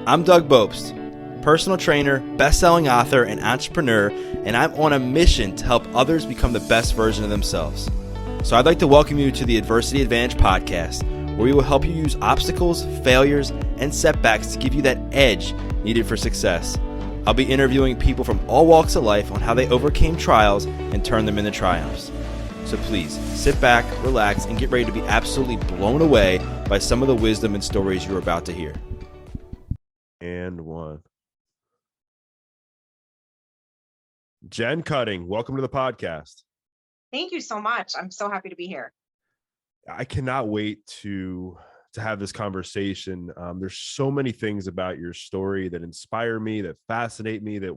I'm Doug Bopst, personal trainer, best-selling author, and entrepreneur, and I'm on a mission to help others become the best version of themselves. So I'd like to welcome you to the Adversity Advantage podcast, where we will help you use obstacles, failures, and setbacks to give you that edge needed for success. I'll be interviewing people from all walks of life on how they overcame trials and turned them into triumphs. So please, sit back, relax, and get ready to be absolutely blown away by some of the wisdom and stories you're about to hear. And one. Jen Cutting, welcome to the podcast. Thank you so much. I'm so happy to be here. I cannot wait to have this conversation. There's so many things about your story that inspire me, that fascinate me, that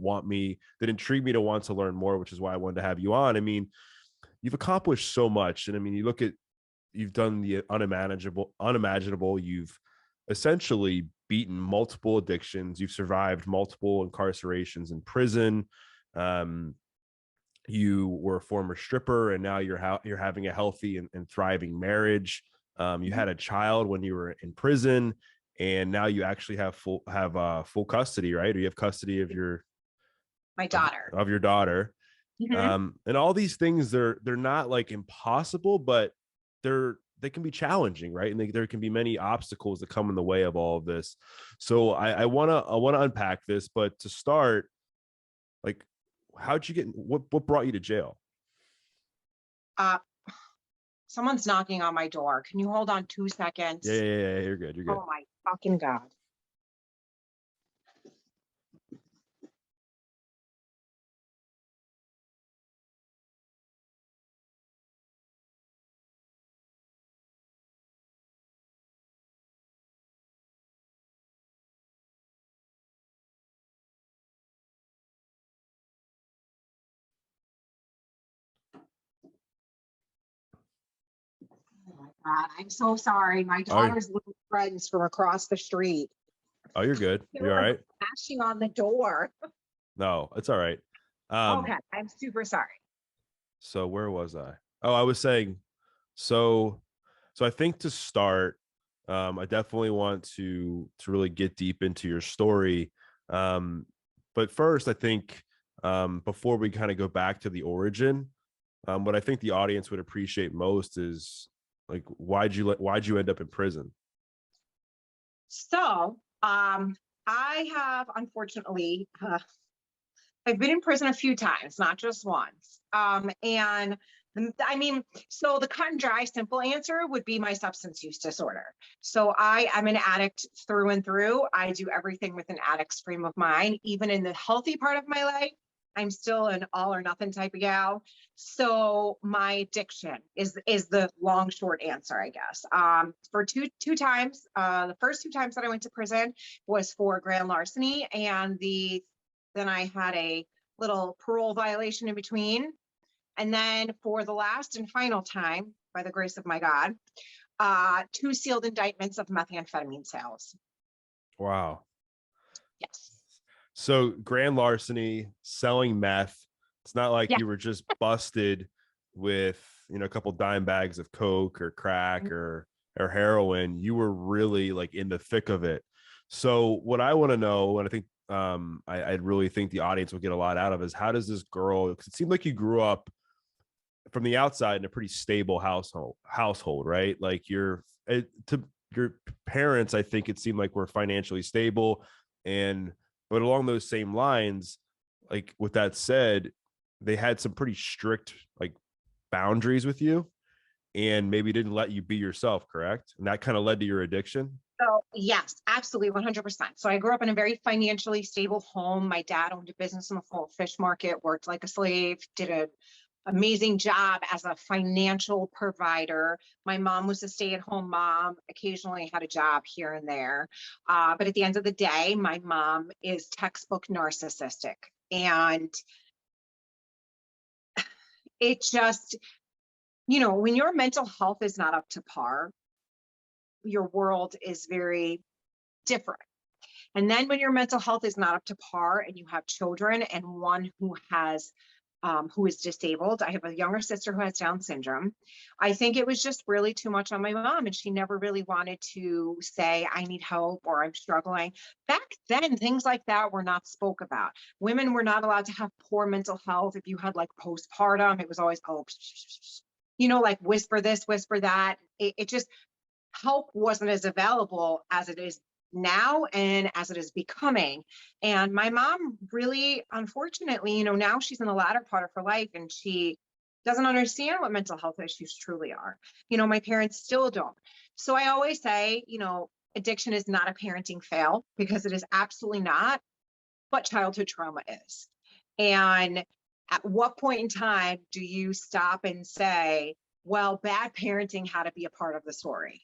intrigue me to want to learn more, which is why I wanted to have you on. I mean, you've accomplished so much. And I mean, you've done the unimaginable. You've essentially beaten multiple addictions. You've survived multiple incarcerations in prison. You were a former stripper, and now you're having a healthy and thriving marriage. You had a child when you were in prison, and now you actually have full custody, right? Or you have custody of your daughter. Of your daughter. Mm-hmm. And all these things, they're not like impossible, but they can be challenging, right? And there can be many obstacles that come in the way of all of this. So I want to unpack this, but to start, like, what brought you to jail? Someone's knocking on my door. Can you hold on 2 seconds? Yeah, you're good. Oh my fucking God. Oh my God, I'm so sorry. My daughter's little friends from across the street. Oh, you're good. You all right? Bashing on the door. No, it's all right. Okay, I'm super sorry. So where was I? Oh, I was saying, so I think to start, I definitely want to really get deep into your story. But first, I think before we kind of go back to the origin, what I think the audience would appreciate most is, like, why'd you end up in prison? So, I have, unfortunately, I've been in prison a few times, not just once. And I mean, so the cut and dry, simple answer would be my substance use disorder. So I'm an addict through and through. I do everything with an addict's frame of mind. Even in the healthy part of my life, I'm still an all or nothing type of gal. So my addiction is the long, short answer, I guess. For two times, the first 2 times that I went to prison was for grand larceny, and then I had a little parole violation in between. And then for the last and final time, by the grace of my God, 2 sealed indictments of methamphetamine sales. Wow. Yes. So grand larceny, selling meth. It's not like you were just busted with, a couple dime bags of coke or crack or heroin. You were really like in the thick of it. So what I want to know, and I think I really think the audience will get a lot out of, is how does this girl, because it seemed like you grew up from the outside in a pretty stable household, right? Like your parents, I think it seemed like were financially stable, but along those same lines, like, with that said, they had some pretty strict, like, boundaries with you, and maybe didn't let you be yourself, correct? And that kind of led to your addiction. So yes, absolutely, 100%. So I grew up in a very financially stable home. My dad owned a business in the full fish market, worked like a slave, did an amazing job as a financial provider. My mom was a stay-at-home mom, occasionally had a job here and there. But at the end of the day, my mom is textbook narcissistic. And it just, when your mental health is not up to par, your world is very different. And then when your mental health is not up to par and you have children, and one who has who is disabled. I have a younger sister who has Down syndrome. I think it was just really too much on my mom, and she never really wanted to say, I need help or I'm struggling. Back then, things like that were not spoke about. Women were not allowed to have poor mental health. If you had like postpartum, it was always, oh, like whisper this, whisper that. It just, help wasn't as available as it is now and as it is becoming. And my mom really, unfortunately, now she's in the latter part of her life and she doesn't understand what mental health issues truly are. My parents still don't. So I always say, addiction is not a parenting fail, because it is absolutely not, but childhood trauma is. And at what point in time do you stop and say, well, bad parenting had to be a part of the story?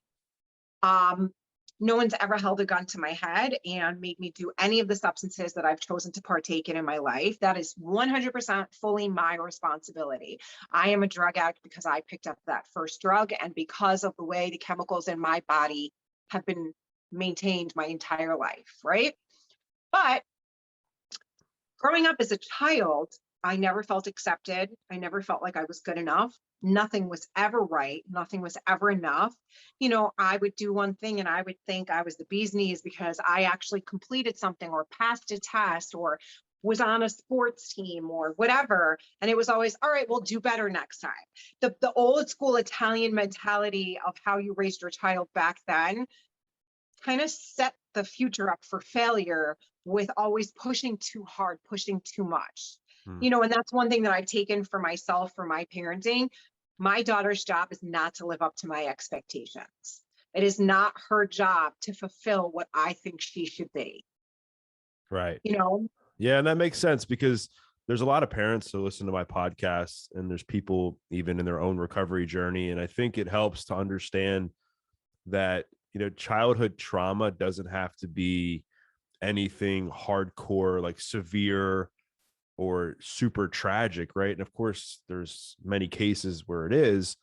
No one's ever held a gun to my head and made me do any of the substances that I've chosen to partake in my life. That is 100% fully my responsibility. I am a drug addict because I picked up that first drug and because of the way the chemicals in my body have been maintained my entire life, right? But growing up as a child, I never felt accepted. I never felt like I was good enough. Nothing was ever right. Nothing was ever enough. I would do one thing and I would think I was the bee's knees because I actually completed something or passed a test or was on a sports team or whatever. And it was always, all right, we'll do better next time. The old school Italian mentality of how you raised your child back then kind of set the future up for failure with always pushing too hard, pushing too much. And that's one thing that I've taken for myself, for my parenting. My daughter's job is not to live up to my expectations. It is not her job to fulfill what I think she should be. Right. Yeah, and that makes sense, because there's a lot of parents who listen to my podcast, and there's people even in their own recovery journey. And I think it helps to understand that, childhood trauma doesn't have to be anything hardcore, like severe or super tragic, right? And of course, there's many cases where it is,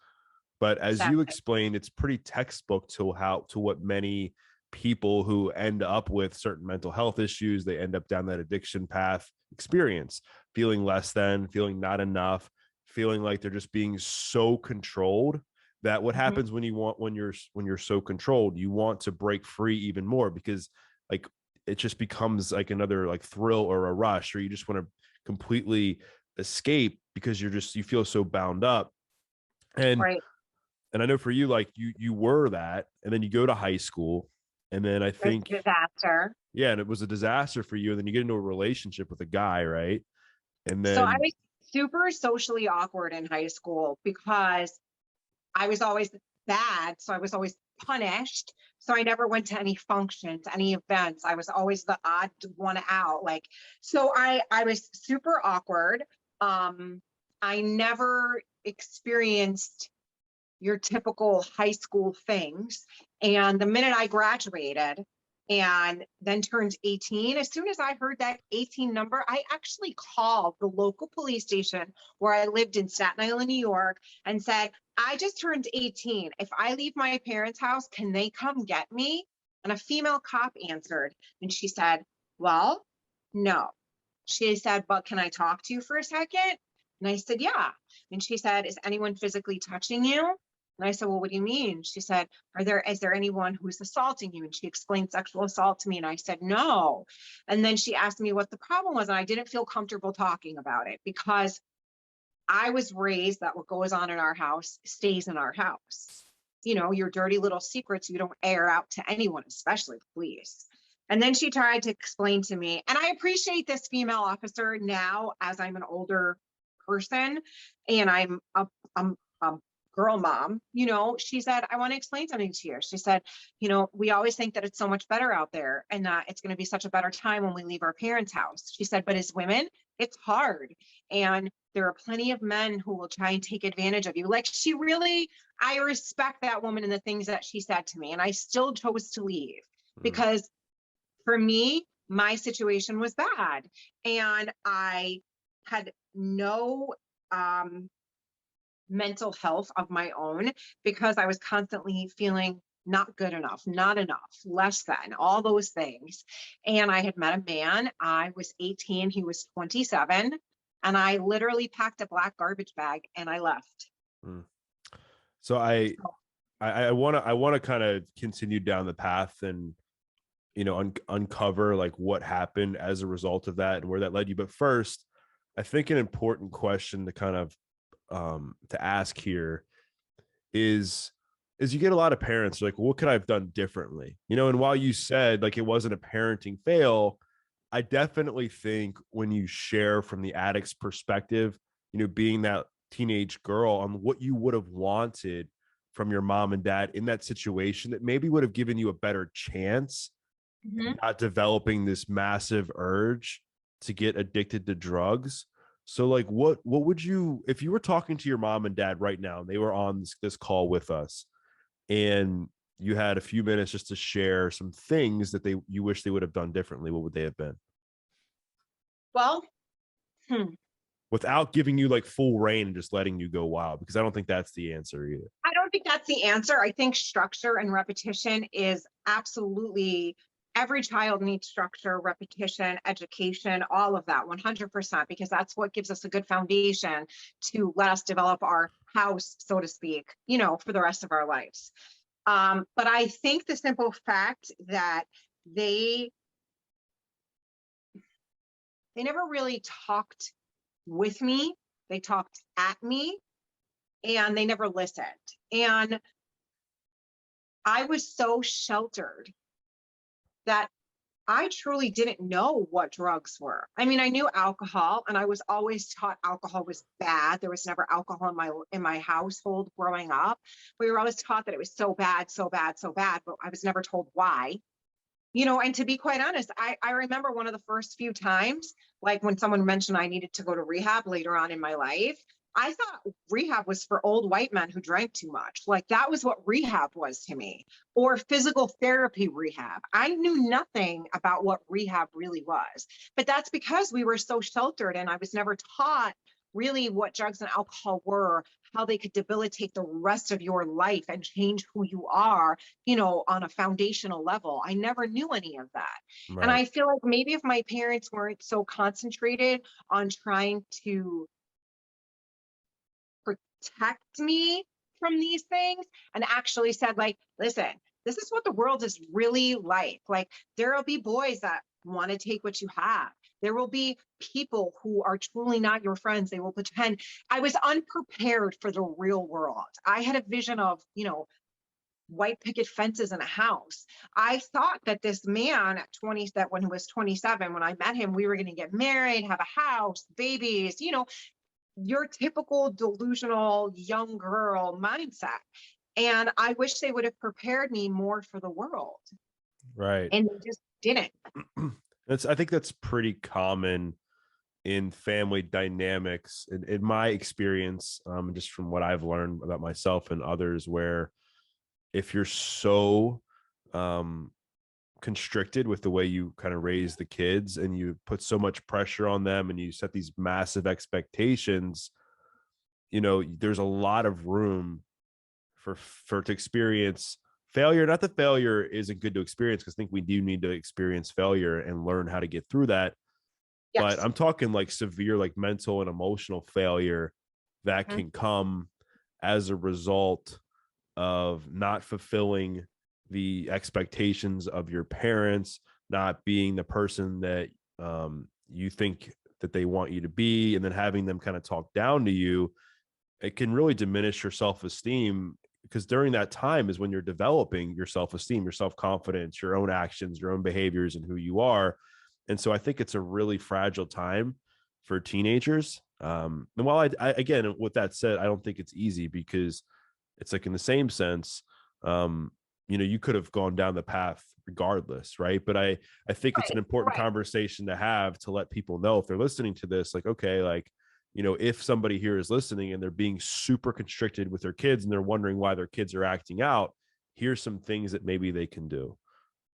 but as you explained, it's pretty textbook to what many people who end up with certain mental health issues, they end up down that addiction path, experience feeling less than, feeling not enough, feeling like they're just being so controlled that what happens when you're so controlled, you want to break free even more, because like it just becomes like another like thrill or a rush, or you just want to completely escape because you feel so bound up. And right. And I know for you, like you were that, and then you go to high school, and then I think disaster. Yeah, and it was a disaster for you. And then you get into a relationship with a guy, right? And then So I was super socially awkward in high school because I was always bad. So I was always punished. So I never went to any functions, any events. I was always the odd one out. So I was super awkward. I never experienced your typical high school things. And the minute I graduated and then turned 18, as soon as I heard that 18 number, I actually called the local police station where I lived in Staten Island, New York, and said, I just turned 18. If I leave my parents' house, can they come get me? And a female cop answered, and she said, well, no. She said, but can I talk to you for a second? And I said, yeah. And she said, is anyone physically touching you? And I said, well, what do you mean? She said, is there anyone who's assaulting you? And she explained sexual assault to me. And I said, no. And then she asked me what the problem was. And I didn't feel comfortable talking about it because I was raised that what goes on in our house stays in our house. You know, your dirty little secrets, you don't air out to anyone, especially the police. And then she tried to explain to me, and I appreciate this female officer now as I'm an older person and I'm a girl mom, you know, she said, I want to explain something to you. She said, you know, we always think that it's so much better out there and that it's going to be such a better time when we leave our parents' house. She said, but as women, it's hard. And there are plenty of men who will try and take advantage of you. Like I respect that woman and the things that she said to me. And I still chose to leave because for me, my situation was bad. And I had no, mental health of my own because I was constantly feeling not good enough, not enough, less than, all those things. And I had met a man. I was 18, he was 27. And I literally packed a black garbage bag and I left. So I want to kind of continue down the path and, you know, uncover like what happened as a result of that and where that led you. But first, I think an important question to kind of to ask here is you get a lot of parents like, what could I have done differently? You know, and while you said like it wasn't a parenting fail, I definitely think when you share from the addict's perspective, you know, being that teenage girl, on what you would have wanted from your mom and dad in that situation that maybe would have given you a better chance not developing this massive urge to get addicted to drugs. So like what would you, if you were talking to your mom and dad right now and they were on this call with us and you had a few minutes just to share some things that you wish they would have done differently, what would they have been? Well, without giving you like full reign and just letting you go wild, because I don't think that's the answer either. I don't think that's the answer. I think structure and repetition is absolutely, every child needs structure, repetition, education, all of that 100%, because that's what gives us a good foundation to let us develop our house, so to speak, you know, for the rest of our lives. But I think the simple fact that they never really talked with me, they talked at me, and they never listened. And I was so sheltered that I truly didn't know what drugs were. I mean, I knew alcohol, and I was always taught alcohol was bad. There was never alcohol in my household growing up. We were always taught that it was so bad, so bad, so bad, but I was never told why. You know, and to be quite honest, I remember one of the first few times, like when someone mentioned I needed to go to rehab later on in my life, I thought rehab was for old white men who drank too much. Like that was what rehab was to me, or physical therapy rehab. I knew nothing about what rehab really was, but that's because we were so sheltered and I was never taught really what drugs and alcohol were, how they could debilitate the rest of your life and change who you are, you know, on a foundational level. I never knew any of that. Right. And I feel like maybe if my parents weren't so concentrated on trying to protect me from these things and actually said like, listen, this is what the world is really like. Like there will be boys that want to take what you have. There will be people who are truly not your friends. They will pretend. I was unprepared for the real world. I had a vision of, you know, white picket fences in a house. I thought that this man at 20, that when he was 27, when I met him, we were going to get married, have a house, babies, you know, your typical delusional young girl mindset. And I wish they would have prepared me more for the world. Right. And they just didn't. I think that's pretty common in family dynamics in my experience, just from what I've learned about myself and others, where if you're so constricted with the way you kind of raise the kids and you put so much pressure on them and you set these massive expectations, you know, there's a lot of room for to experience failure. Not that failure isn't good to experience, because I think we do need to experience failure and learn how to get through that. Yes. But I'm talking like severe, like mental and emotional failure that can come as a result of not fulfilling the expectations of your parents, not being the person that you think that they want you to be, and then having them kind of talk down to you. It can really diminish your self-esteem, because during that time is when you're developing your self-esteem, your self-confidence, your own actions, your own behaviors, and who you are. And so I think it's a really fragile time for teenagers. And while I again, with that said, I don't think it's easy, because it's like in the same sense, you know, you could have gone down the path regardless, right? But I think it's an important conversation to have, to let people know if they're listening to this, like, okay, like, you know, if somebody here is listening and they're being super constricted with their kids and they're wondering why their kids are acting out, here's some things that maybe they can do.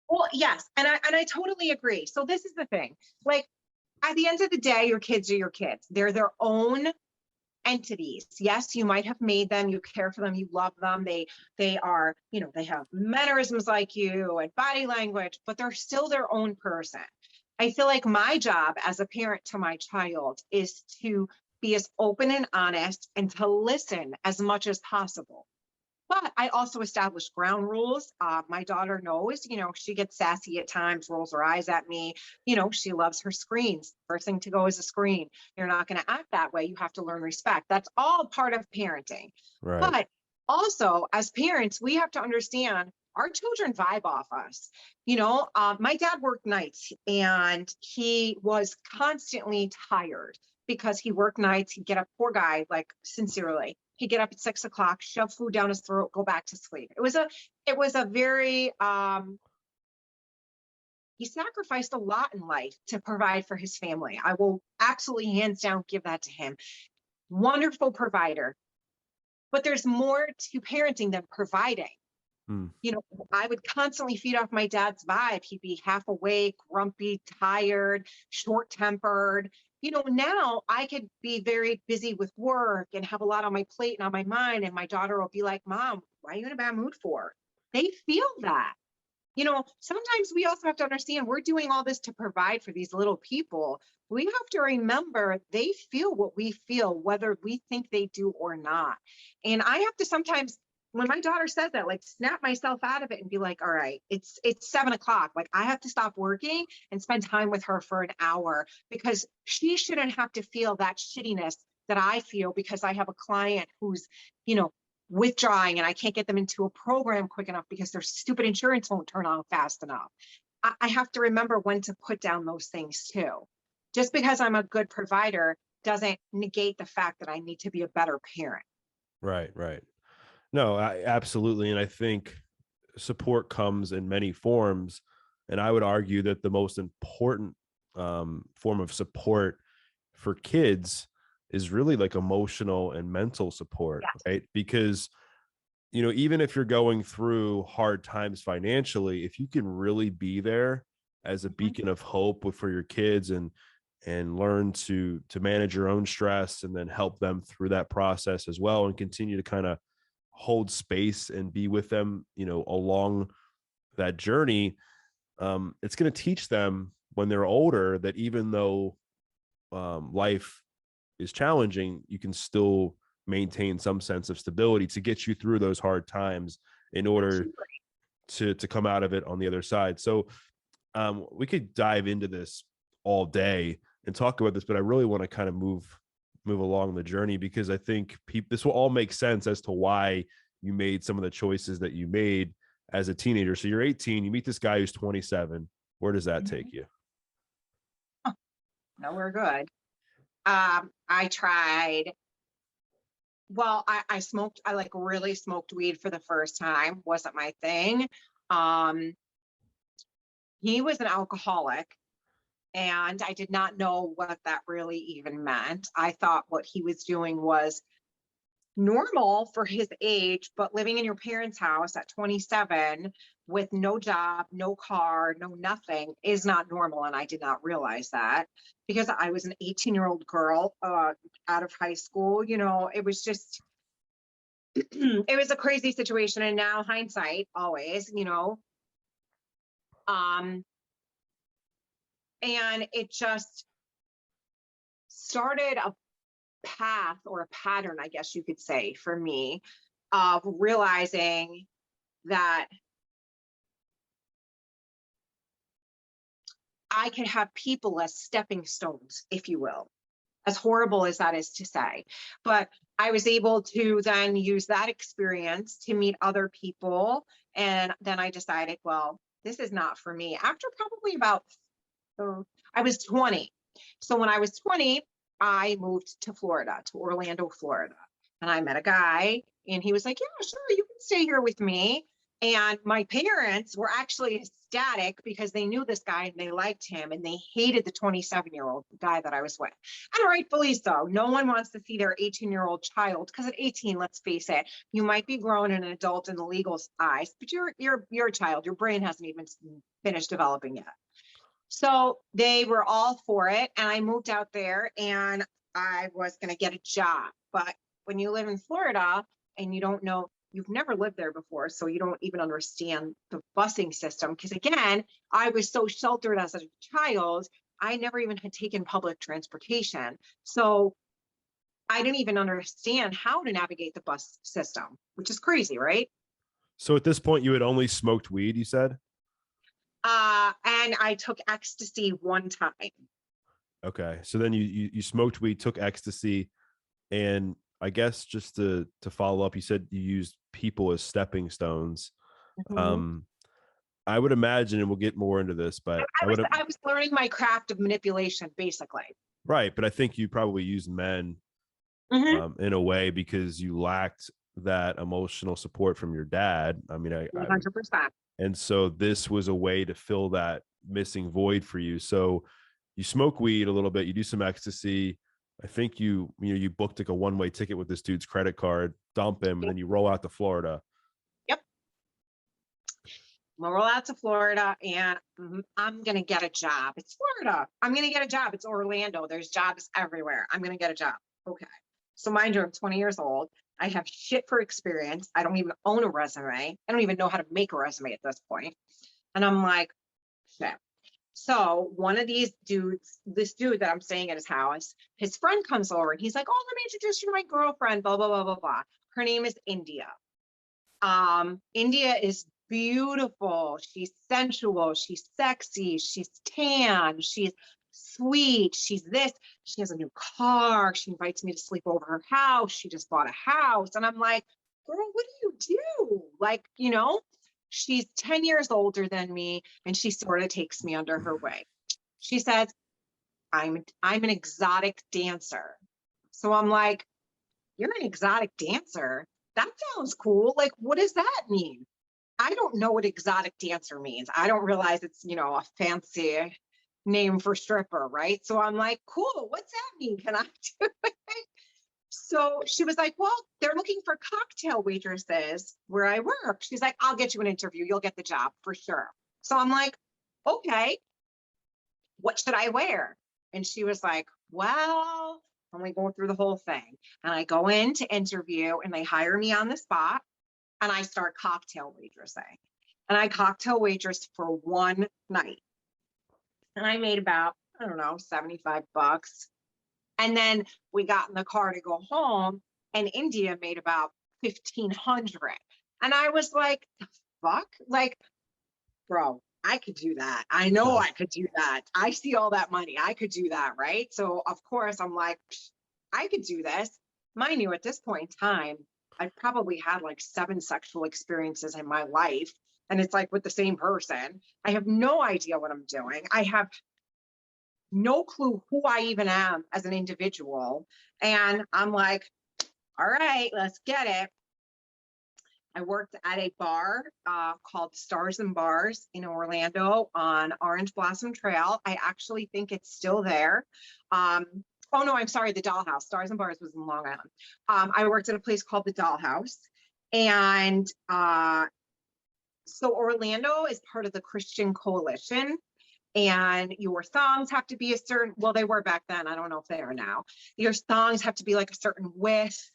Well, yes. And I totally agree. So this is the thing, like at the end of the day, your kids are your kids. They're their own entities. Yes, you might have made them, you care for them, you love them. They are, you know, they have mannerisms like you and body language, but they're still their own person. I feel like my job as a parent to my child is to be as open and honest and to listen as much as possible. But I also establish ground rules. My daughter knows, she gets sassy at times, rolls her eyes at me. She loves her screens. First thing to go is a screen. You're not going to act that way. You have to learn respect. That's all part of parenting. Right. But also, as parents, we have to understand our children vibe off us. My dad worked nights and he was constantly tired because he worked nights. He'd get up, poor guy, like sincerely. He'd get up at 6 o'clock, shove food down his throat, go back to sleep. It was a very, he sacrificed a lot in life to provide for his family. I will absolutely hands down give that to him. Wonderful provider. But there's more to parenting than providing. I would constantly feed off my dad's vibe. He'd be half awake, grumpy, tired, short-tempered. Now I could be very busy with work and have a lot on my plate and on my mind. And my daughter will be like, Mom, why are you in a bad mood for? They feel that. Sometimes we also have to understand we're doing all this to provide for these little people. We have to remember they feel what we feel, whether we think they do or not. And I have to sometimes, when my daughter says that, like snap myself out of it and be like, all right, it's 7 o'clock. Like I have to stop working and spend time with her for an hour because she shouldn't have to feel that shittiness that I feel because I have a client who's, withdrawing and I can't get them into a program quick enough because their stupid insurance won't turn on fast enough. I have to remember when to put down those things too. Just because I'm a good provider doesn't negate the fact that I need to be a better parent. Right. No, absolutely. And I think support comes in many forms. And I would argue that the most important form of support for kids is really like emotional and mental support, Yes. right? Because, even if you're going through hard times financially, if you can really be there as a beacon of hope for your kids and learn to manage your own stress and then help them through that process as well and continue to kind of hold space and be with them, along that journey, it's going to teach them when they're older that even though life is challenging, you can still maintain some sense of stability to get you through those hard times in order to come out of it on the other side. So we could dive into this all day and talk about this, but I really want to kind of move along the journey because I think this will all make sense as to why you made some of the choices that you made as a teenager. So you're 18, you meet this guy who's 27. Where does that take you? No, we're good. I tried. Well, I smoked. I like really smoked weed for the first time. Wasn't my thing. He was an alcoholic, and I did not know what that really even meant. I thought what he was doing was normal for his age, but living in your parents' house at 27 with no job, no car, no nothing is not normal. And I did not realize that because I was an 18-year-old girl out of high school. It was just, it was a crazy situation. And now hindsight always, and it just started a path or a pattern, I guess you could say, for me of realizing that I could have people as stepping stones, if you will, as horrible as that is to say. But I was able to then use that experience to meet other people. And then I decided, well, this is not for me. After probably I was 20. So when I was 20, I moved to Florida, to Orlando, Florida. And I met a guy and he was like, yeah, sure, you can stay here with me. And my parents were actually ecstatic because they knew this guy and they liked him and they hated the 27-year-old guy that I was with. And rightfully so. No one wants to see their 18-year-old child because at 18, let's face it, you might be grown and an adult in the legal eyes, but you're a child. Your brain hasn't even finished developing yet. So they were all for it. And I moved out there and I was going to get a job. But when you live in Florida and you don't know you've never lived there before, so you don't even understand the busing system. Because again, I was so sheltered as a child, I never even had taken public transportation. So I didn't even understand how to navigate the bus system, which is crazy, right? So at this point, you had only smoked weed, you said? And I took ecstasy one time. Okay. So then you smoked weed, took ecstasy, and I guess just to follow up, you said you used people as stepping stones. Mhm. I would imagine, and we'll get more into this, but I was learning my craft of manipulation, basically. right. But I think you probably used men in a way because you lacked that emotional support from your dad. I mean, 100%. and so this was a way to fill that missing void for you. So you smoke weed a little bit, you do some ecstasy. I think you booked like a one-way ticket with this dude's credit card, dump him, and then you roll out to Florida. Yep. I'm gonna roll out to Florida and I'm gonna get a job. It's Florida. I'm gonna get a job. It's Orlando. There's jobs everywhere. I'm gonna get a job. Okay. So mind you, I'm 20 years old. I have shit for experience. I don't even own a resume. I don't even know how to make a resume at this point. And I'm like, shit. So one of these dudes, this dude that I'm staying at his house, his friend comes over and he's like, oh, let me introduce you to my girlfriend, blah, blah, blah, blah, blah. Her name is India. India is beautiful. She's sensual. She's sexy. She's tan. She's sweet. She's this. She has a new car. She invites me to sleep over her house. She just bought a house. And I'm like, girl, what do you do? Like, she's 10 years older than me, and she sort of takes me under her wing. She says, I'm an exotic dancer. So I'm like, you're an exotic dancer? That sounds cool. Like, what does that mean? I don't know what exotic dancer means. I don't realize it's, a fancy name for stripper, right? So I'm like, cool, what's that mean? Can I do it? So she was like, well, they're looking for cocktail waitresses where I work. She's like, I'll get you an interview. You'll get the job for sure. So I'm like, okay, what should I wear? And she was like, well, I'm going through the whole thing. And I go in to interview and they hire me on the spot and I start cocktail waitressing. And I cocktail waitress for one night. And I made about, I don't know, $75. And then we got in the car to go home and India made about 1,500. And I was like, the fuck? Like, bro, I could do that. I know I could do that. I see all that money. I could do that, right? So of course I'm like, I could do this. Mind you, at this point in time, I probably had like 7 sexual experiences in my life. And it's like with the same person. I have no idea what I'm doing. I have no clue who I even am as an individual. And I'm like, all right, let's get it. I worked at a bar called Stars and Bars in Orlando on Orange Blossom Trail. I actually think it's still there. Oh no, I'm sorry, the Dollhouse. Stars and Bars was in Long Island. I worked at a place called the Dollhouse. And so Orlando is part of the Christian Coalition. And your thongs have to be a certain, well, they were back then. I don't know if they are now. Your thongs have to be like a certain width.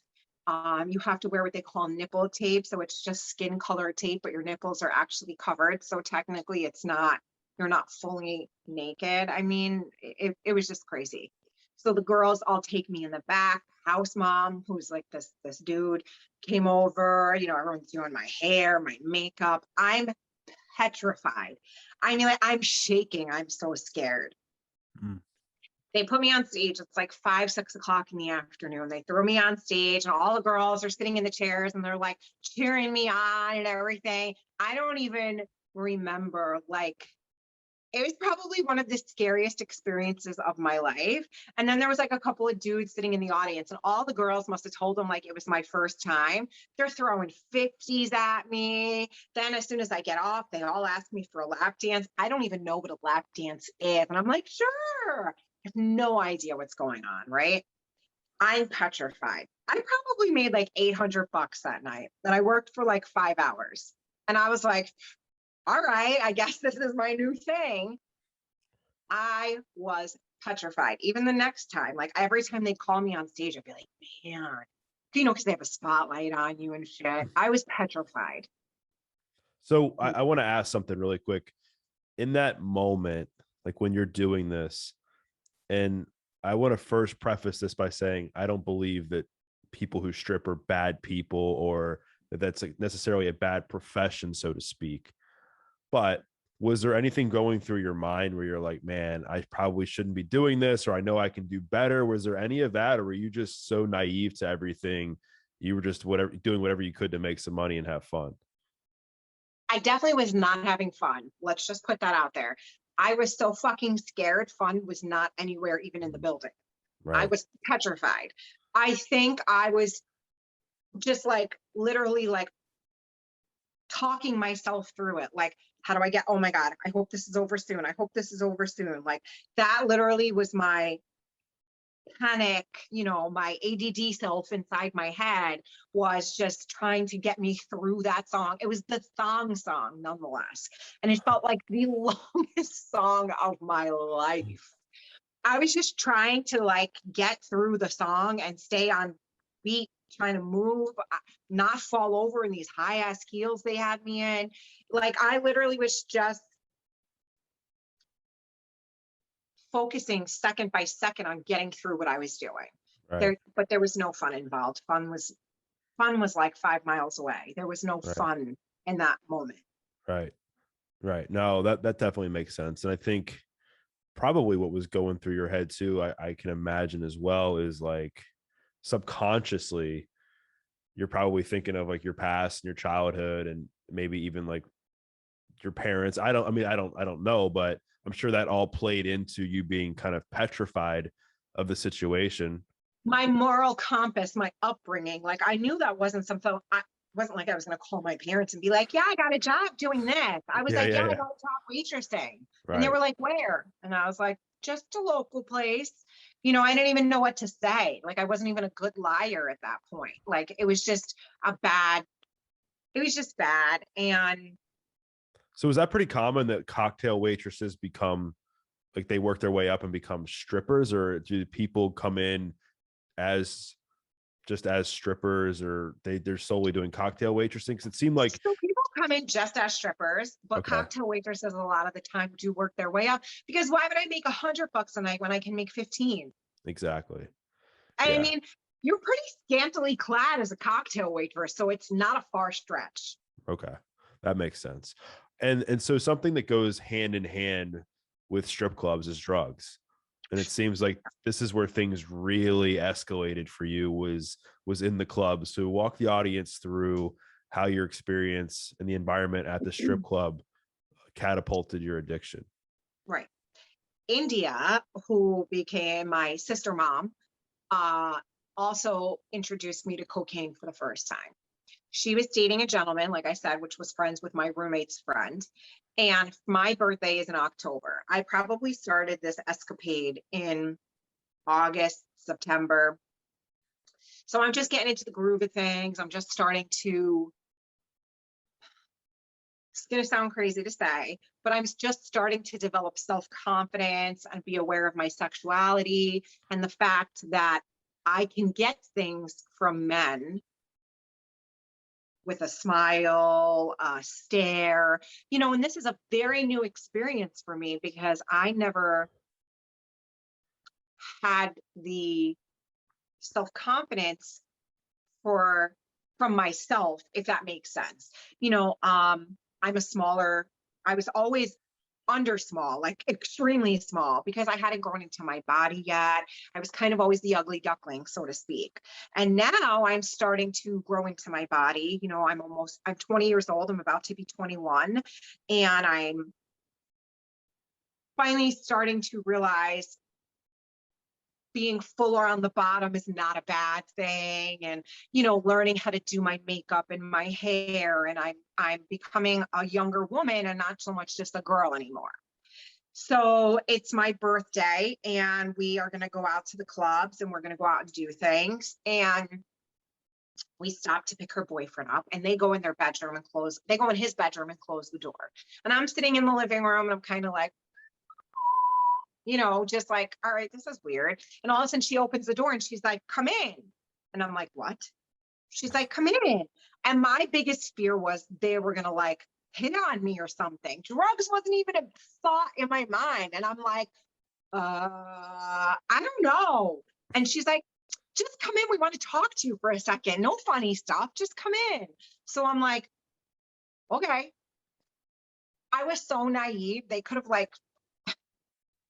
You have to wear what they call nipple tape. So it's just skin color tape, but your nipples are actually covered. So technically you're not fully naked. I mean, it was just crazy. So the girls all take me in the back. House mom, who's like this dude, came over, everyone's doing my hair, my makeup. I'm petrified. I mean, like, I'm shaking. I'm so scared. They put me on stage. It's like 5, 6 o'clock in the afternoon. They throw me on stage and all the girls are sitting in the chairs and they're like cheering me on and everything. I don't even remember, like, it was probably one of the scariest experiences of my life. And then there was like a couple of dudes sitting in the audience and all the girls must have told them like it was my first time. They're throwing 50s at me. Then as soon as I get off, they all ask me for a lap dance. I don't even know what a lap dance is. And I'm like, sure. I have no idea what's going on, right? I'm petrified. I probably made like $800 that night. And I worked for like 5 hours. And I was like, all right, I guess this is my new thing. I was petrified. Even the next time, like every time they call me on stage, I'd be like, man, because they have a spotlight on you and shit. I was petrified. So I want to ask something really quick. In that moment, like when you're doing this, and I want to first preface this by saying I don't believe that people who strip are bad people, or that that's like necessarily a bad profession, so to speak. But was there anything going through your mind where you're like, man, I probably shouldn't be doing this, or I know I can do better? Was there any of that, or were you just so naive to everything? You were just doing whatever you could to make some money and have fun? I definitely was not having fun. Let's just put that out there. I was so fucking scared. Fun was not anywhere, even in the building. I Right. was petrified. I think I was just like literally like talking myself through it. Like, how do I get, oh my God, I hope this is over soon. I hope this is over soon. Like that literally was my panic, my ADD self inside my head was just trying to get me through that song. It was the thong song nonetheless. And it felt like the longest song of my life. I was just trying to like get through the song and stay on beat, trying to move, not fall over in these high ass heels they had me in. Like I literally was just focusing second by second on getting through what I was doing. Right. But there was no fun involved. Fun was like 5 miles away. There was no Right. fun in that moment. Right. Right. No, that definitely makes sense. And I think probably what was going through your head too, I can imagine as well, is like subconsciously you're probably thinking of like your past and your childhood, and maybe even like your parents. I don't know, but I'm sure that all played into you being kind of petrified of the situation. My moral compass, my upbringing, like I knew that wasn't something. I wasn't like I was going to call my parents and be like, yeah, I got a job doing this. I was Yeah, like, yeah, yeah, I yeah. got a job waitressing. Right. And they were like, where? And I was like, just a local place. I didn't even know what to say. Like I wasn't even a good liar at that point. Like it was just bad. And So is that pretty common that cocktail waitresses become like they work their way up and become strippers, or do people come in as just as strippers, or they're solely doing cocktail waitressing? Because it seemed like, so people come in just as strippers, but okay, cocktail waitresses a lot of the time do work their way up, because why would I make $100 a night when I can make 15? exactly. I Yeah. mean, you're pretty scantily clad as a cocktail waitress, so it's not a far stretch. Okay. That makes sense. And so something that goes hand in hand with strip clubs is drugs. And it seems like this is where things really escalated for you, was in the club. So walk the audience through how your experience and the environment at the strip club catapulted your addiction. Right. India, who became my sister mom, also introduced me to cocaine for the first time. She was dating a gentleman, like I said, which was friends with my roommate's friend. And my birthday is in October. I probably started this escapade in August, September. So I'm just getting into the groove of things. I'm just starting to, it's going to sound crazy to say, but I'm just starting to develop self-confidence and be aware of my sexuality and the fact that I can get things from men with a smile, a stare, and this is a very new experience for me because I never had the self-confidence from myself, if that makes sense. I'm a smaller, I was always under small, like extremely small, because I hadn't grown into my body yet. I was kind of always the ugly duckling, so to speak. And now I'm starting to grow into my body. I'm 20 years old. I'm about to be 21. And I'm finally starting to realize being fuller on the bottom is not a bad thing, and learning how to do my makeup and my hair, and I'm becoming a younger woman and not so much just a girl anymore. So it's my birthday and we are going to go out to the clubs and we're going to go out and do things, and we stop to pick her boyfriend up, and they go in his bedroom and close the door, and I'm sitting in the living room and I'm kind of like, just like, all right, this is weird. And all of a sudden she opens the door and she's like, come in. And I'm like, what? She's like, come in. And my biggest fear was they were going to like hit on me or something. Drugs wasn't even a thought in my mind. And I'm like, I don't know. And she's like, just come in. We want to talk to you for a second. No funny stuff. Just come in. So I'm like, okay. I was so naive. They could have like,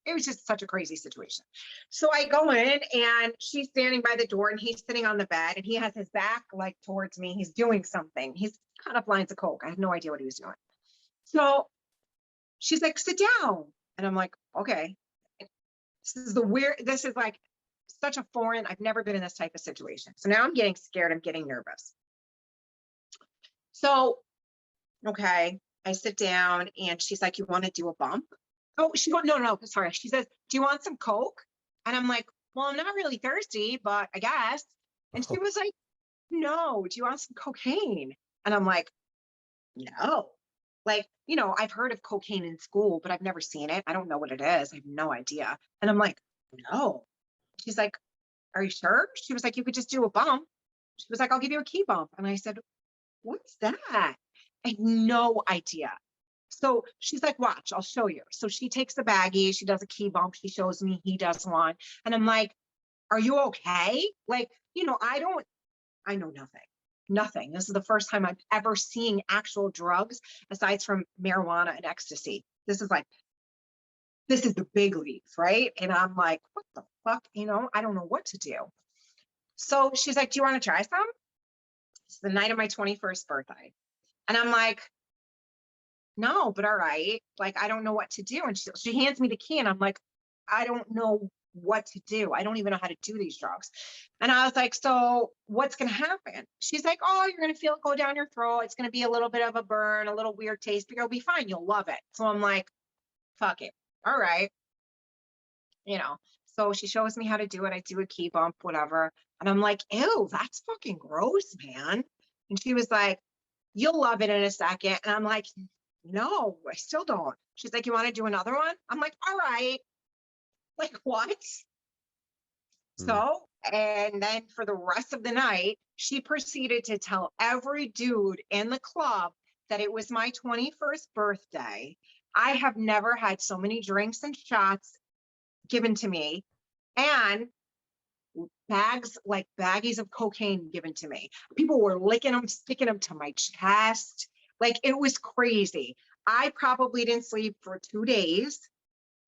it was just such a crazy situation. So I go in and she's standing by the door and he's sitting on the bed and he has his back like towards me. He's doing something. He's cut up lines of coke. I have no idea what he was doing. So she's like, sit down. And I'm like, okay. This is like such a foreign, I've never been in this type of situation. So now I'm getting scared. I'm getting nervous. So, okay. I sit down and she's like, you want to do a bump? Oh, she goes, no, sorry. She says, do you want some Coke? And I'm like, well, I'm not really thirsty, but I guess. And she was like, no, do you want some cocaine? And I'm like, no. Like, you know, I've heard of cocaine in school, but I've never seen it. I don't know what it is. I have no idea. And I'm like, no. She's like, are you sure? She was like, you could just do a bump. She was like, I'll give you a key bump. And I said, what's that? I had no idea. So she's like, watch, I'll show you. So she takes the baggie, she does a key bump, she shows me, he does one. And I'm like, are you okay? Like, you know, I know nothing. This is the first time I'm ever seeing actual drugs aside from marijuana and ecstasy. This is the big leagues, right? And I'm like, what the fuck? You know, I don't know what to do. So she's like, do you want to try some? It's the night of my 21st birthday. And I'm like, no, but all right. Like, I don't know what to do. And she hands me the key and I'm like, I don't know what to do. I don't even know how to do these drugs. And I was like, so what's going to happen? She's like, oh, you're going to feel it go down your throat. It's going to be a little bit of a burn, a little weird taste, but you'll be fine. You'll love it. So I'm like, fuck it. All right. You know, so she shows me how to do it. I do a key bump, whatever. And I'm like, ew, that's fucking gross, man. And she was like, you'll love it in a second. And I'm like, no, I still don't. She's like, you want to do another one? I'm like, all right. Like, what? So, and then for the rest of the night, she proceeded to tell every dude in the club that it was my 21st birthday. I have never had so many drinks and shots given to me and baggies of cocaine given to me. People were licking them, sticking them to my chest. Like, it was crazy. I probably didn't sleep for 2 days.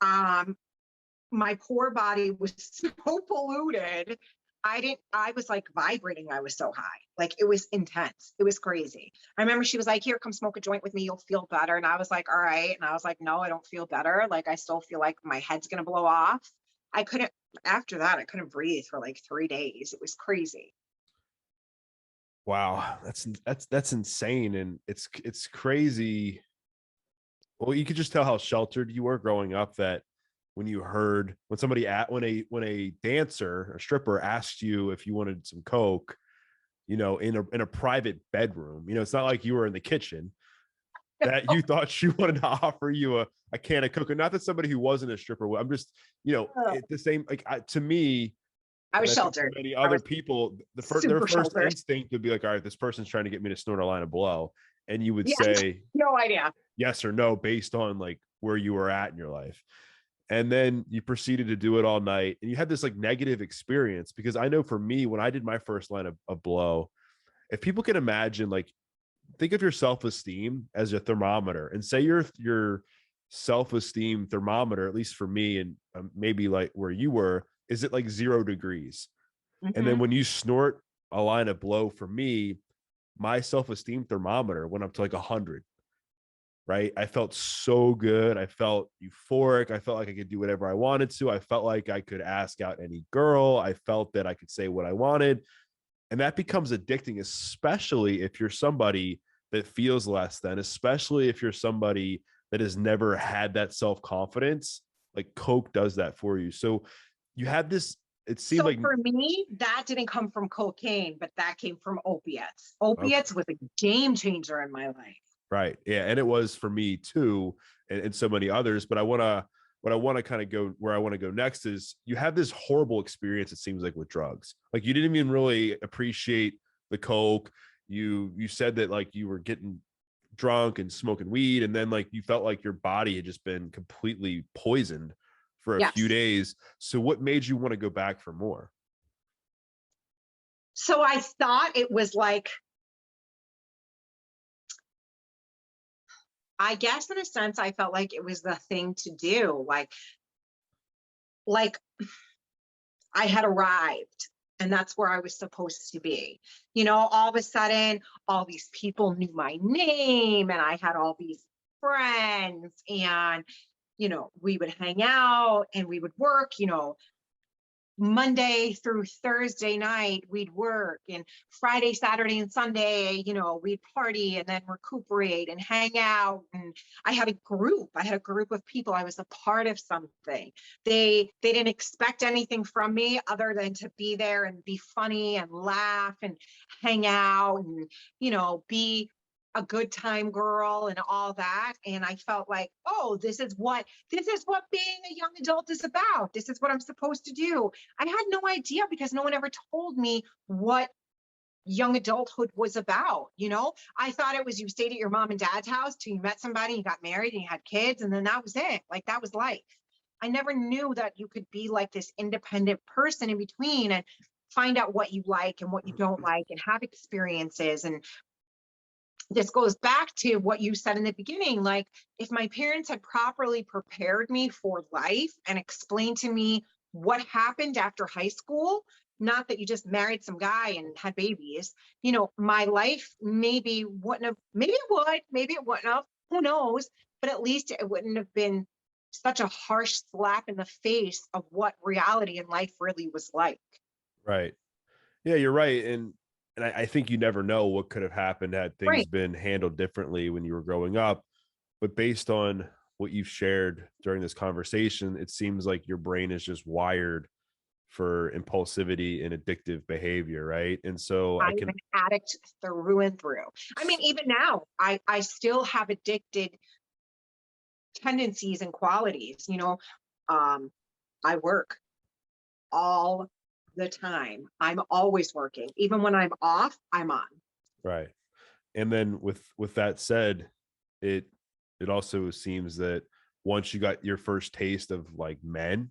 My poor body was so polluted. I was like vibrating. I was so high. Like, it was intense. It was crazy. I remember she was like, here, come smoke a joint with me. You'll feel better. And I was like, all right. And I was like, no, I don't feel better. Like, I still feel like my head's going to blow off. After that, I couldn't breathe for like 3 days. It was crazy. Wow, that's insane, and it's crazy. Well, you could just tell how sheltered you were growing up. That when a dancer or stripper asked you if you wanted some coke, you know, in a private bedroom, you know, it's not like you were in the kitchen. That you thought she wanted to offer you a can of coke. And not that somebody who wasn't a stripper, I'm just, you know, it's the same. Like, to me, I was sheltered. Many other people, their first instinct would be like, all right, this person's trying to get me to snort a line of blow. And you would say, no idea. Yes or no, based on like where you were at in your life. And then you proceeded to do it all night. And you had this like negative experience, because I know for me, when I did my first line of blow, if people can imagine, like, think of your self-esteem as a thermometer, and say your self-esteem thermometer, at least for me, and maybe like where you were, is it like 0 degrees. Mm-hmm. And then when you snort a line of blow, for me, my self-esteem thermometer went up to like 100. Right. I felt so good. I felt euphoric. I felt like I could do whatever I wanted to. I felt like I could ask out any girl. I felt that I could say what I wanted. And that becomes addicting, especially if you're somebody that feels less than, especially if you're somebody that has never had that self-confidence. Like, coke does that for you. So you had this, it seemed so like, for me, that didn't come from cocaine, but that came from opiates. Opiates was a game changer in my life. Right. Yeah. And it was for me too, and so many others. But what I want to kind of go where I want to go next is, you have this horrible experience, it seems like, with drugs. Like, you didn't even really appreciate the coke. You said that like you were getting drunk and smoking weed, and then like you felt like your body had just been completely poisoned for a few Yes. days. So what made you want to go back for more? So I thought it was like, I guess in a sense, I felt like it was the thing to do. Like I had arrived and that's where I was supposed to be. All of a sudden, all these people knew my name and I had all these friends and, we would hang out and we would work, Monday through Thursday night, we'd work, and Friday, Saturday, and Sunday, we'd party and then recuperate and hang out. And I had a group of people. I was a part of something. They didn't expect anything from me other than to be there and be funny and laugh and hang out and, be a good time girl and all that. And I felt like, oh, this is what being a young adult is about. This is what I'm supposed to do. I had no idea because no one ever told me what young adulthood was about. I thought it was you stayed at your mom and dad's house till you met somebody, you got married and you had kids, and then that was it. Like that was life. I never knew that you could be like this independent person in between and find out what you like and what you don't like and have experiences. And this goes back to what you said in the beginning. Like, if my parents had properly prepared me for life and explained to me what happened after high school, not that you just married some guy and had babies, my life maybe it wouldn't have, who knows, but at least it wouldn't have been such a harsh slap in the face of what reality in life really was like. Right. Yeah, you're right. And I think you never know what could have happened had things Right. been handled differently when you were growing up. But based on what you've shared during this conversation, it seems like your brain is just wired for impulsivity and addictive behavior, right? And so I'm an addict through and through. I mean, even now, I still have addicted tendencies and qualities. I work all the time. I'm always working. Even when I'm off, I'm on. Right. And then with that said, it also seems that once you got your first taste of like men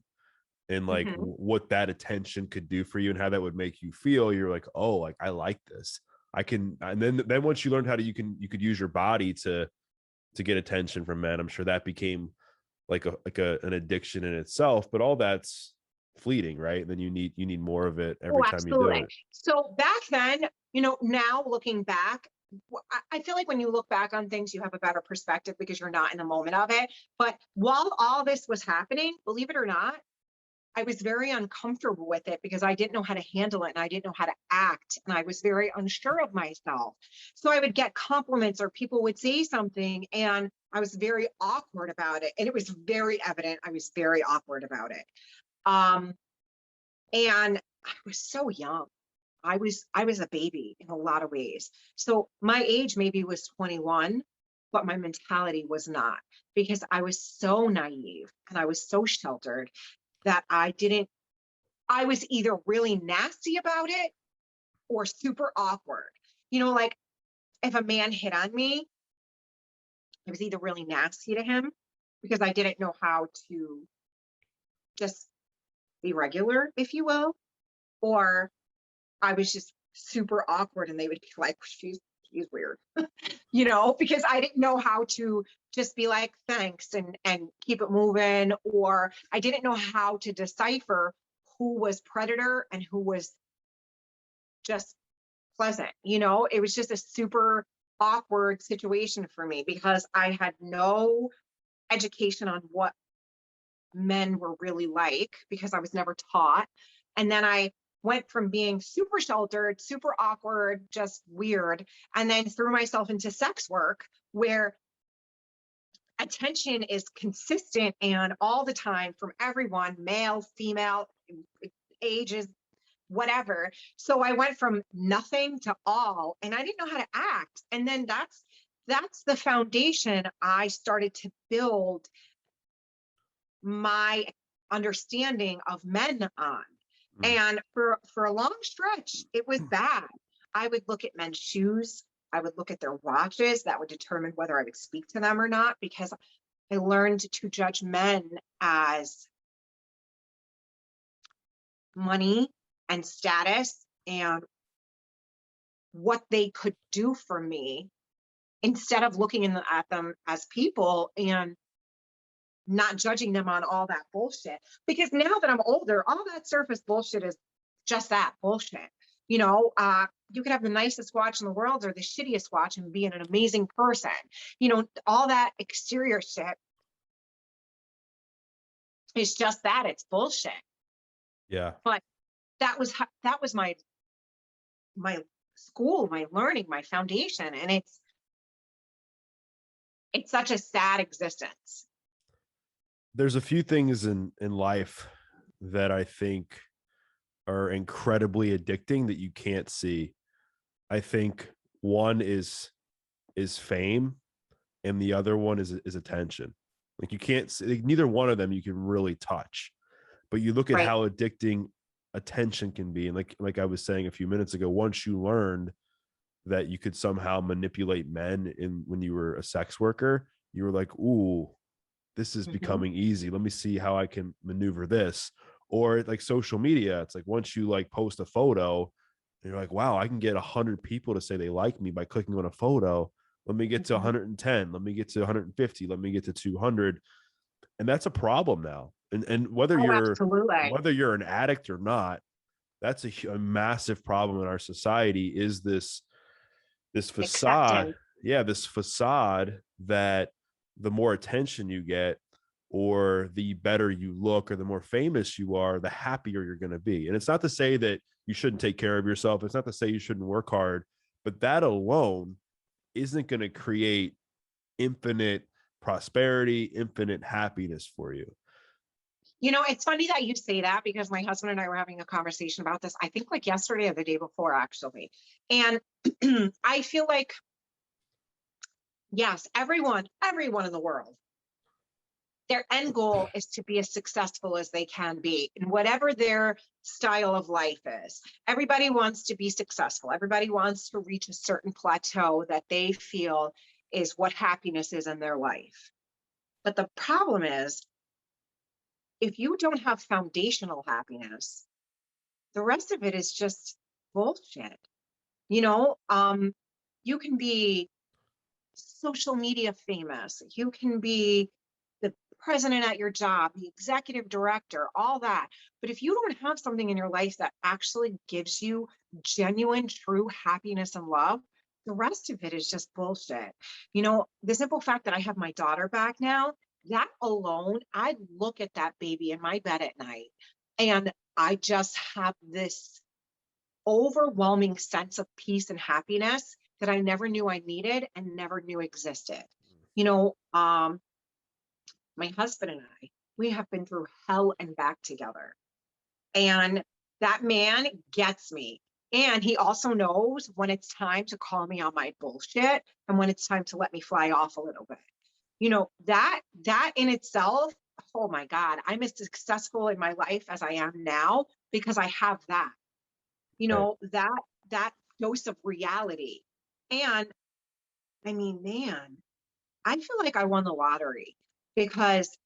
and like what that attention could do for you and how that would make you feel, you're like, oh, like I like this. I can. And then once you learned how to, you could use your body to get attention from men. I'm sure that became like an addiction in itself, but all that's fleeting, right? And then you need more of it every time you do it. So back then, now looking back, I feel like when you look back on things, you have a better perspective because you're not in the moment of it. But while all this was happening, believe it or not, I was very uncomfortable with it because I didn't know how to handle it and I didn't know how to act. And I was very unsure of myself. So I would get compliments or people would say something and I was very awkward about it. And it was very evident I was very awkward about it. And I was so young. I was a baby in a lot of ways. So my age maybe was 21, but my mentality was not, because I was so naive and I was so sheltered that I was either really nasty about it or super awkward. Like if a man hit on me, I was either really nasty to him because I didn't know how to just be regular, if you will, or I was just super awkward and they would be like, she's weird, because I didn't know how to just be like, thanks, and keep it moving. Or I didn't know how to decipher who was predator and who was just pleasant. It was just a super awkward situation for me because I had no education on what men were really like because I was never taught. And then I went from being super sheltered, super awkward, just weird, and then threw myself into sex work where attention is consistent and all the time from everyone, male, female, ages, whatever. So I went from nothing to all, and I didn't know how to act. And then that's the foundation I started to build my understanding of men on. And for a long stretch, it was bad. I would look at men's shoes. I would look at their watches. That would determine whether I would speak to them or not, because I learned to judge men as money and status and what they could do for me, instead of looking at them as people and not judging them on all that bullshit. Because now that I'm older, all that surface bullshit is just that bullshit. You know, you could have the nicest watch in the world or the shittiest watch and be an amazing person. You know, all that exterior shit is just that, it's bullshit. Yeah. But that was my school, my learning, my foundation, and it's such a sad existence. There's a few things in life that I think are incredibly addicting that you can't see. I think one is fame, and the other one is attention. Like you can't see, like, neither one of them you can really touch, but you look at Right. how addicting attention can be. And like I was saying a few minutes ago, once you learned that you could somehow manipulate men when you were a sex worker, you were like, ooh, this is becoming easy. Let me see how I can maneuver this. Or like social media, it's like once you like post a photo and you're like, wow, I can get 100 people to say they like me by clicking on a photo. Let me get to 110. Let me get to 150. Let me get to 200. And that's a problem now. And whether you're an addict or not, that's a massive problem in our society, is this facade. Acceptance. Yeah, this facade that the more attention you get, or the better you look, or the more famous you are, the happier you're going to be. And it's not to say that you shouldn't take care of yourself. It's not to say you shouldn't work hard, but that alone isn't going to create infinite prosperity, infinite happiness for you. You know, it's funny that you say that, because my husband and I were having a conversation about this, I think like yesterday or the day before, actually. And I feel like, yes, everyone in the world, their end goal is to be as successful as they can be in whatever their style of life is. Everybody wants to be successful. Everybody wants to reach a certain plateau that they feel is what happiness is in their life. But the problem is, if you don't have foundational happiness, the rest of it is just bullshit. You know, you can be social media famous. You can be the president at your job, the executive director, all that. But if you don't have something in your life that actually gives you genuine, true happiness and love, the rest of it is just bullshit. You know, the simple fact that I have my daughter back now, that alone, I look at that baby in my bed at night and I just have this overwhelming sense of peace and happiness that I never knew I needed and never knew existed. You know, my husband and I, we have been through hell and back together. And that man gets me. And he also knows when it's time to call me on my bullshit and when it's time to let me fly off a little bit. You know, that in itself, oh my God, I'm as successful in my life as I am now because I have that. You know, that dose of reality. And I mean, man, I feel like I won the lottery, because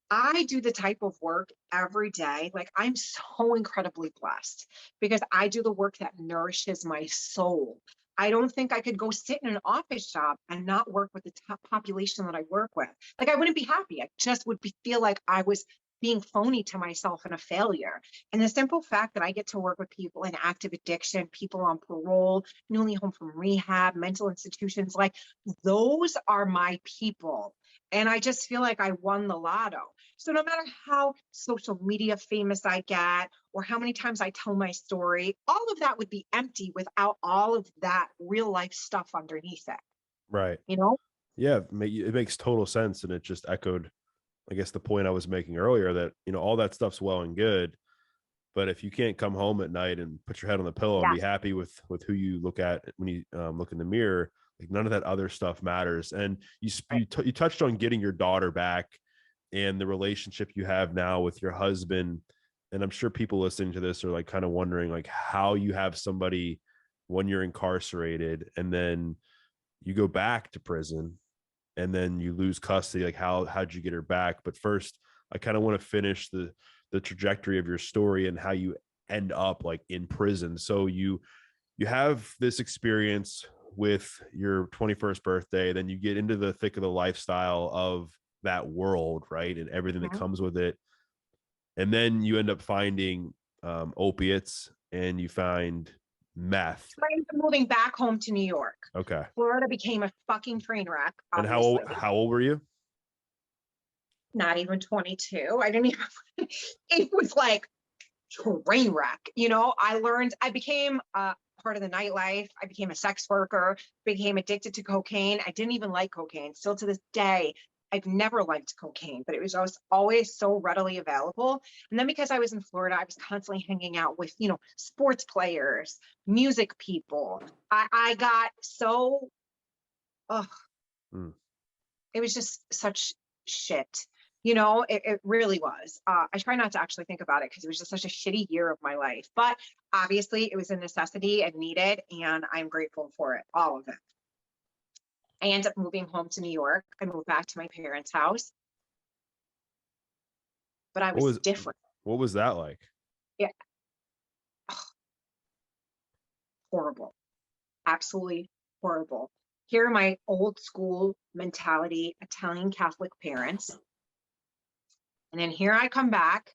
I do the type of work every day. Like, I'm so incredibly blessed because I do the work that nourishes my soul. I don't think I could go sit in an office job and not work with the top population that I work with. Like, I wouldn't be happy. I just would feel like I was being phony to myself and a failure. And the simple fact that I get to work with people in active addiction, people on parole, newly home from rehab, mental institutions, like, those are my people. And I just feel like I won the lotto. So no matter how social media famous I get, or how many times I tell my story, all of that would be empty without all of that real life stuff underneath it. Right. You know? Yeah, it makes total sense. And it just echoed, I guess, the point I was making earlier, that, you know, all that stuff's well and good, but if you can't come home at night and put your head on the pillow and be happy with who you look at when you look in the mirror, like, none of that other stuff matters. And you touched on getting your daughter back and the relationship you have now with your husband. and I'm sure people listening to this are like kind of wondering like how you have somebody when you're incarcerated and then you go back to prison and then you lose custody. Like how'd you get her back? But first, I kind of want to finish the trajectory of your story and how you end up like in prison. So you have this experience with your 21st birthday, then you get into the thick of the lifestyle of that world, right? And everything that comes with it. And then you end up finding opiates and you find meth. I ended up moving back home to New York. Okay. Florida became a fucking train wreck. And Obviously. how old were you? Not even 22. I didn't even, it was like train wreck. You know, I became part of the nightlife. I became a sex worker, became addicted to cocaine. I didn't even like cocaine. Still to this day, I've never liked cocaine, but it was always so readily available. And then because I was in Florida, I was constantly hanging out with, you know, sports players, music people. I got so, it was just such shit. You know, it really was. I try not to actually think about it because it was just such a shitty year of my life. But obviously it was a necessity and needed, and I'm grateful for it, all of it. I ended up moving home to New York. I moved back to my parents' house. But I was different. What was that like? Yeah. Horrible. Absolutely horrible. Here are my old school mentality Italian Catholic parents. And then here I come back.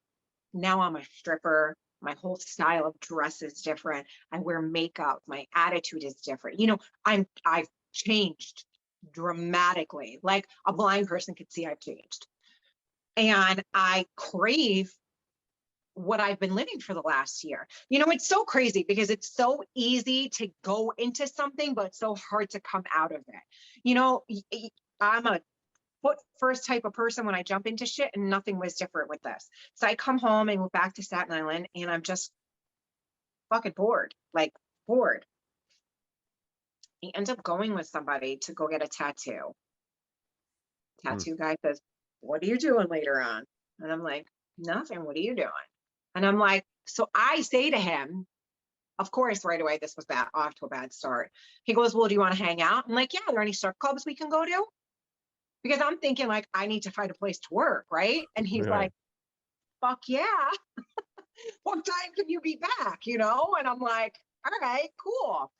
Now I'm a stripper. My whole style of dress is different. I wear makeup. My attitude is different. You know, I've changed dramatically. Like a blind person could see I've changed. And I crave what I've been living for the last year. You know, it's so crazy because it's so easy to go into something, but it's so hard to come out of it. You know, I'm a foot first type of person when I jump into shit, and nothing was different with this. So I come home and move back to Staten Island, and I'm just fucking bored, like bored. He ends up going with somebody to go get a tattoo. Tattoo guy says, "What are you doing later on?" And I'm like, "Nothing. What are you doing?" And I'm like, so I say to him, of course, right away, this was off to a bad start. He goes, "Well, do you want to hang out?" I'm like, "Yeah, are there any strip clubs we can go to?" Because I'm thinking like, I need to find a place to work, right? And he's like, "Fuck yeah." What time can you be back? You know? And I'm like, all right, cool.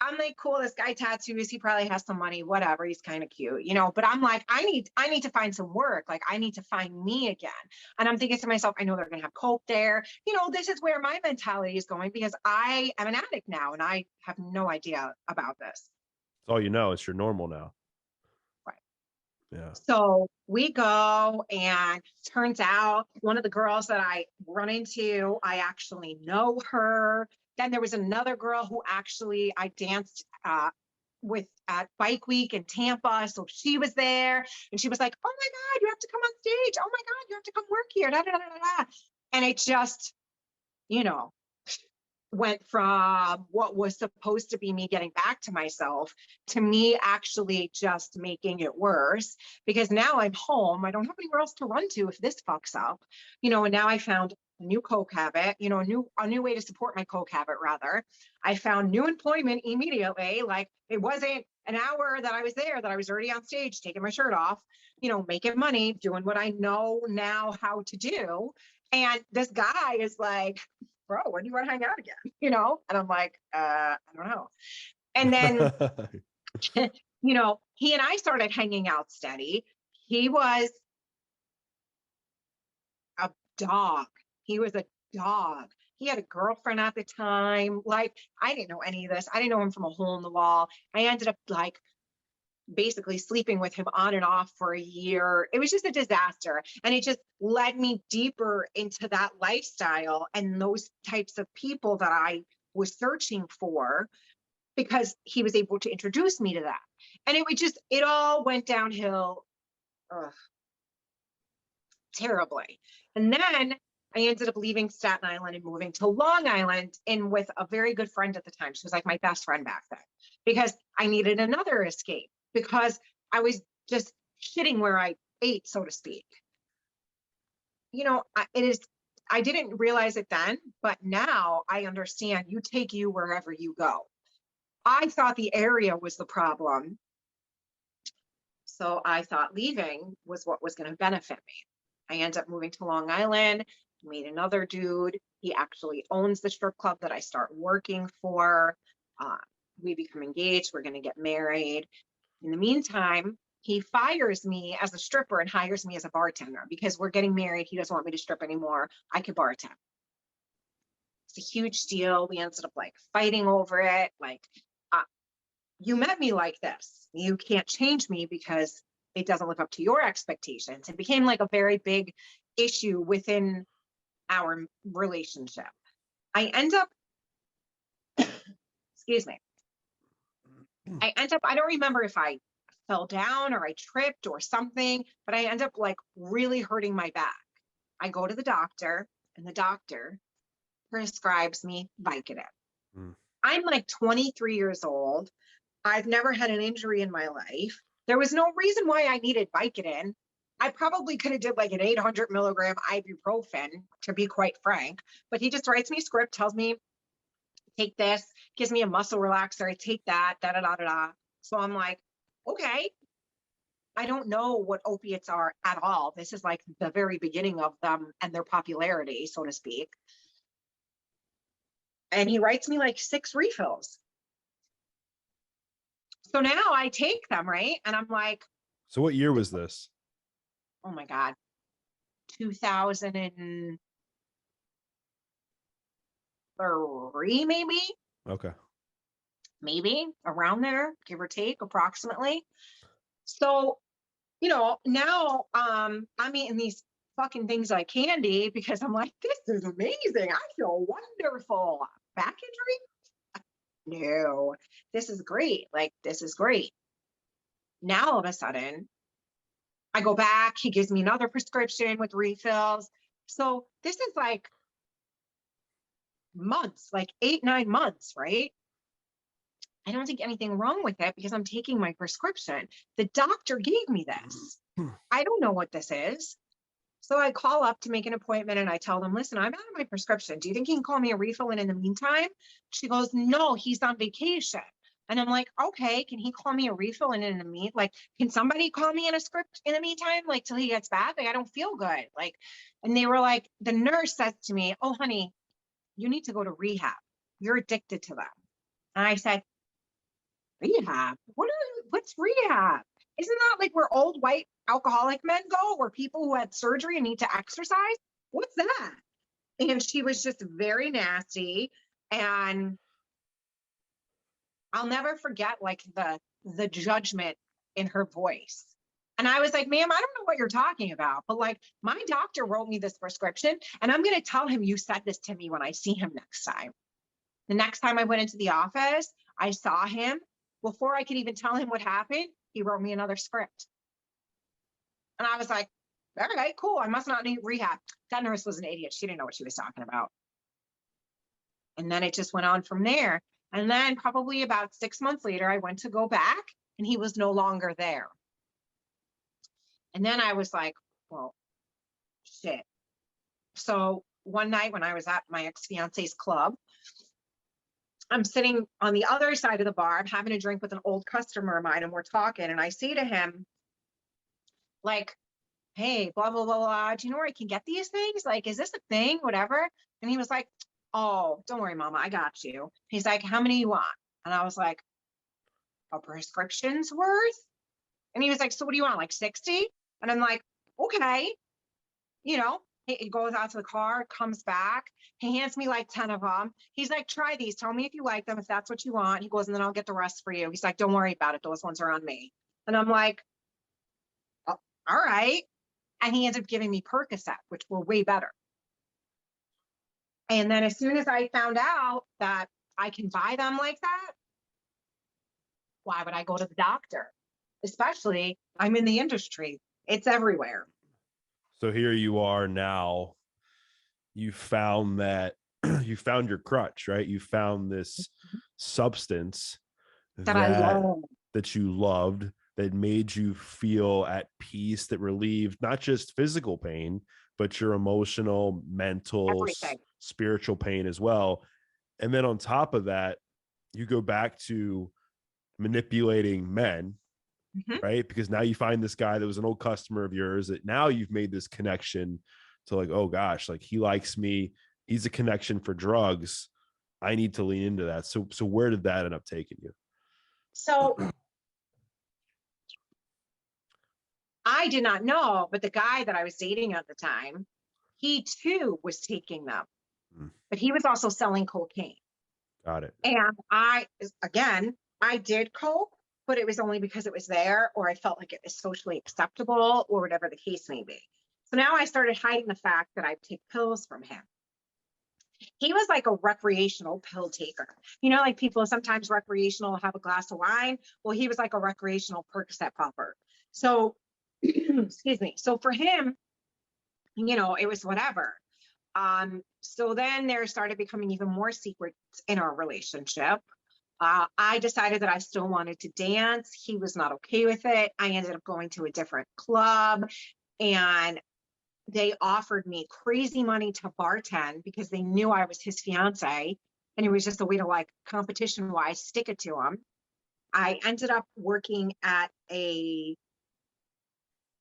I'm like, cool, this guy tattoos, he probably has some money, whatever, he's kind of cute, you know, but I'm like, I need to find some work. Like, I need to find me again. And I'm thinking to myself, I know they're going to have coke there. You know, this is where my mentality is going because I am an addict now and I have no idea about this. It's all you know. It's your normal now. Right. Yeah. So we go, and turns out one of the girls that I run into, I actually know her. Then there was another girl who actually I danced with at Bike Week in Tampa. So she was there, and she was like, "Oh my God, you have to come on stage. Oh my God, you have to come work here." Da, da, da, da, da. And it just, you know, went from what was supposed to be me getting back to myself to me actually just making it worse, because now I'm home. I don't have anywhere else to run to if this fucks up, you know. And now I found a new coke habit, you know, a new way to support my coke habit, rather. I found new employment immediately. Like, it wasn't an hour that I was there that I was already on stage taking my shirt off, you know, making money, doing what I know now how to do. And this guy is like, "Bro, when do you want to hang out again?" You know? And I'm like, I don't know. And then, you know, he and I started hanging out steady. He was a dog. He was a dog. He had a girlfriend at the time. Like, I didn't know any of this. I didn't know him from a hole in the wall. I ended up like basically sleeping with him on and off for a year. It was just a disaster. And it just led me deeper into that lifestyle and those types of people that I was searching for, because he was able to introduce me to that. And it all went downhill terribly. And then I ended up leaving Staten Island and moving to Long Island, and with a very good friend at the time. She was like my best friend back then, because I needed another escape, because I was just shitting where I ate, so to speak. I didn't realize it then, but now I understand you take you wherever you go. I thought the area was the problem. So I thought leaving was what was going to benefit me. I ended up moving to Long Island, meet another dude. He actually owns the strip club that I start working for. We become engaged. We're going to get married. In the meantime, he fires me as a stripper and hires me as a bartender because we're getting married. He doesn't want me to strip anymore. I could bartend. It's a huge deal. We ended up like fighting over it. Like, you met me like this. You can't change me because it doesn't live up to your expectations. It became like a very big issue within our relationship. I end up, excuse me. I don't remember if I fell down or I tripped or something, but I end up like really hurting my back. I go to the doctor and the doctor prescribes me Vicodin. I'm like 23 years old. I've never had an injury in my life. There was no reason why I needed Vicodin. I probably could have did like an 800 milligram ibuprofen, to be quite frank, but he just writes me a script, tells me, take this, gives me a muscle relaxer. I take that, da, da, da, da, da. So I'm like, okay. I don't know what opiates are at all. This is like the very beginning of them and their popularity, so to speak. And he writes me like 6 refills. So now I take them, right? And I'm like, so what year was this? Oh my God, 2003, maybe? Okay. Maybe around there, give or take, approximately. So, now I'm eating these fucking things like candy because I'm like, this is amazing. I feel wonderful. Back injury? No, this is great. Like, this is great. Now, all of a sudden, I go back. He gives me another prescription with refills. So this is like months, like 8-9 months, right? I don't think anything wrong with it because I'm taking my prescription. The doctor gave me this. I don't know what this is. So I call up to make an appointment and I tell them, listen, I'm out of my prescription. Do you think he can call me a refill in the meantime? She goes, no, he's on vacation. And I'm like, okay, can he call me a refill in the meantime? Like, can somebody call me in a script in the meantime? Like, till he gets back? Like, I don't feel good. Like, and they were like, the nurse says to me, oh, honey, you need to go to rehab. You're addicted to them. And I said, rehab? What's rehab? Isn't that like where old white alcoholic men go, where people who had surgery and need to exercise? What's that? And she was just very nasty. And I'll never forget like the judgment in her voice. And I was like, ma'am, I don't know what you're talking about, but like my doctor wrote me this prescription and I'm going to tell him you said this to me when I see him next time. The next time I went into the office, I saw him. Before I could even tell him what happened, he wrote me another script. And I was like, all right, cool. I must not need rehab. That nurse was an idiot. She didn't know what she was talking about. And then it just went on from there. And then probably about 6 months later, I went to go back and he was no longer there. And then I was like, well, shit. So one night when I was at my ex-fiance's club, I'm sitting on the other side of the bar. I'm having a drink with an old customer of mine and we're talking. And I say to him, like, hey, blah, blah, blah, blah. Do you know where I can get these things? Like, is this a thing? Whatever. And he was like, oh, don't worry, mama. I got you. He's like, how many you want? And I was like, a prescription's worth? And he was like, so what do you want? Like 60? And I'm like, okay. He goes out to the car, comes back. He hands me like 10 of them. He's like, try these. Tell me if you like them, if that's what you want. He goes, and then I'll get the rest for you. He's like, don't worry about it. Those ones are on me. And I'm like, oh, all right. And he ends up giving me Percocet, which were way better. And then as soon as I found out that I can buy them like that, why would I go to the doctor? Especially, I'm in the industry. It's everywhere. So here you are now. You found that you found your crutch, right? You found this substance that I love. that you loved, that made you feel at peace, that relieved not just physical pain, but your emotional, mental, everything. spiritual pain as well. And then on top of that, you go back to manipulating men, right? Because now you find this guy that was an old customer of yours that now you've made this connection to like, oh gosh, like he likes me. He's a connection for drugs. I need to lean into that. So where did that end up taking you? So I did not know, but the guy that I was dating at the time, he too was taking them, but he was also selling cocaine. Got it. And I did coke, but it was only because it was there, or I felt like it was socially acceptable, or whatever the case may be. So now I started hiding the fact that I take pills from him. He was like a recreational pill taker. You know, like people sometimes recreational have a glass of wine. Well, he was like a recreational Percocet popper. So, excuse me. So for him, you know, it was whatever. So then there started becoming even more secrets in our relationship. I decided that I still wanted to dance. He was not okay with it. I ended up going to a different club, and they offered me crazy money to bartend because they knew I was his fiance, and it was just a way to, like, competition wise, stick it to him. I ended up working at a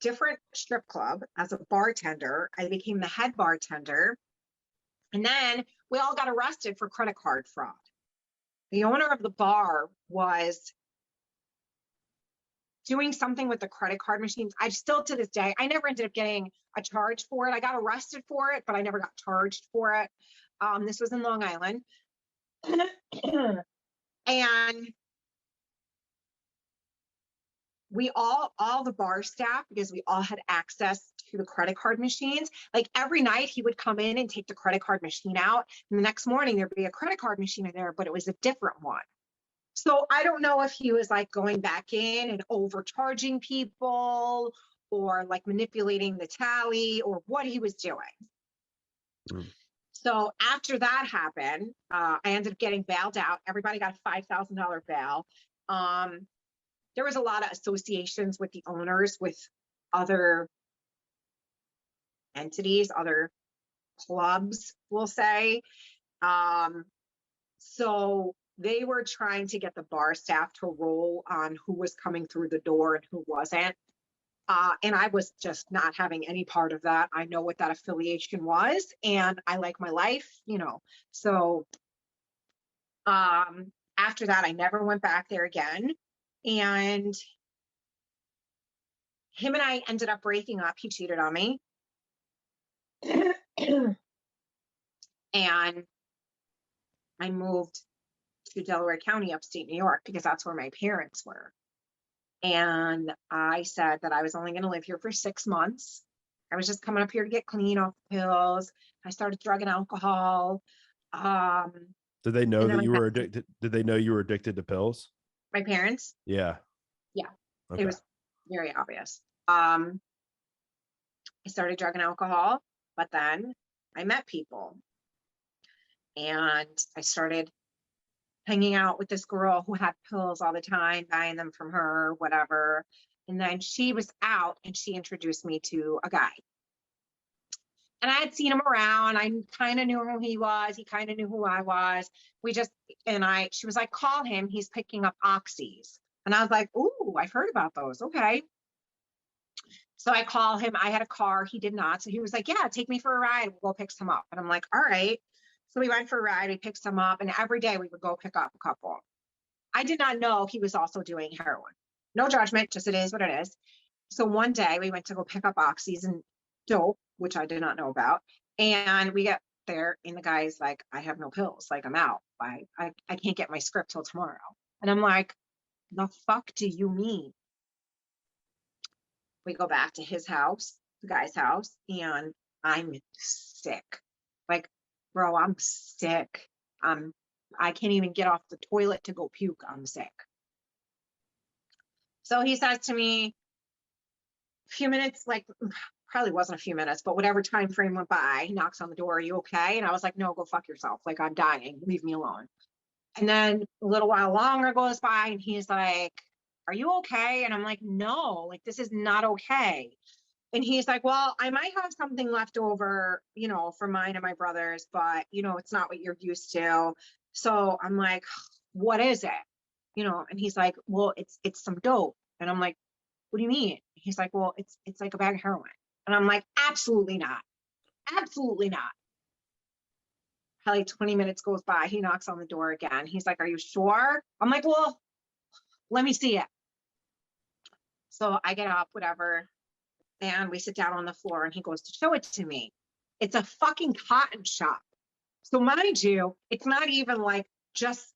different strip club as a bartender. I became the head bartender, and then we all got arrested for credit card fraud. The owner of the bar was doing something with the credit card machines. I still, to this day, I never ended up getting a charge for it. I got arrested for it, but I never got charged for it. This was in Long Island. And we all the bar staff, because we all had access to the credit card machines, like every night he would come in and take the credit card machine out, and the next morning there'd be a credit card machine in there, but it was a different one. So I don't know if he was like going back in and overcharging people, or like manipulating the tally, or what he was doing. So after that happened, I ended up getting bailed out. Everybody got a $5,000 bail. There was a lot of associations with the owners with other entities, other clubs, we'll say. So they were trying to get the bar staff to roll on who was coming through the door and who wasn't. And I was just not having any part of that. I know what that affiliation was, and I like my life, you know. So after that, I never went back there again. And him and I ended up breaking up. He cheated on me. And I moved to Delaware County, upstate New York, because that's where my parents were. And I said that I was only going to live here for 6 months. I was just coming up here to get clean off the pills. I started drug and alcohol. Did they know that you were addicted? Did they know you were addicted to pills? My parents? Yeah. Yeah. Okay. It was very obvious. I started drug and alcohol, but then I met people. And I started hanging out with this girl who had pills all the time, buying them from her, whatever. And then she was out, and she introduced me to a guy. And I had seen him around. I kind of knew who he was. He kind of knew who I was. She was like, call him. He's picking up oxys. And I was like, ooh, I've heard about those. Okay. So I call him. I had a car. He did not. So he was like, yeah, take me for a ride. We'll go pick some up. And I'm like, all right. So we went for a ride. We picked some up. And every day we would go pick up a couple. I did not know he was also doing heroin. No judgment, just it is what it is. So one day we went to go pick up oxys and dope, which I did not know about. And we get there, and the guy's like, I have no pills. Like, I'm out. I can't get my script till tomorrow. And I'm like, the fuck do you mean? We go back to his house, the guy's house, and I'm sick. Like, bro, I'm sick. I can't even get off the toilet to go puke. I'm sick. So he says to me, a few minutes, like, probably wasn't a few minutes, but whatever time frame went by, he knocks on the door. Are you okay? And I was like, no, go fuck yourself. Like, I'm dying. Leave me alone. And then a little while longer goes by, and he's like, are you okay? And I'm like, no, like, this is not okay. And he's like, well, I might have something left over, you know, for mine and my brother's, but, you know, it's not what you're used to. So I'm like, what is it? You know, and he's like, well, it's some dope. And I'm like, what do you mean? He's like, well, it's like a bag of heroin. And I'm like, absolutely not. Absolutely not. Probably 20 minutes goes by. He knocks on the door again. He's like, are you sure? I'm like, well, let me see it. So I get up, whatever. And we sit down on the floor and he goes to show it to me. It's a fucking cotton shop. So mind you, it's not even like just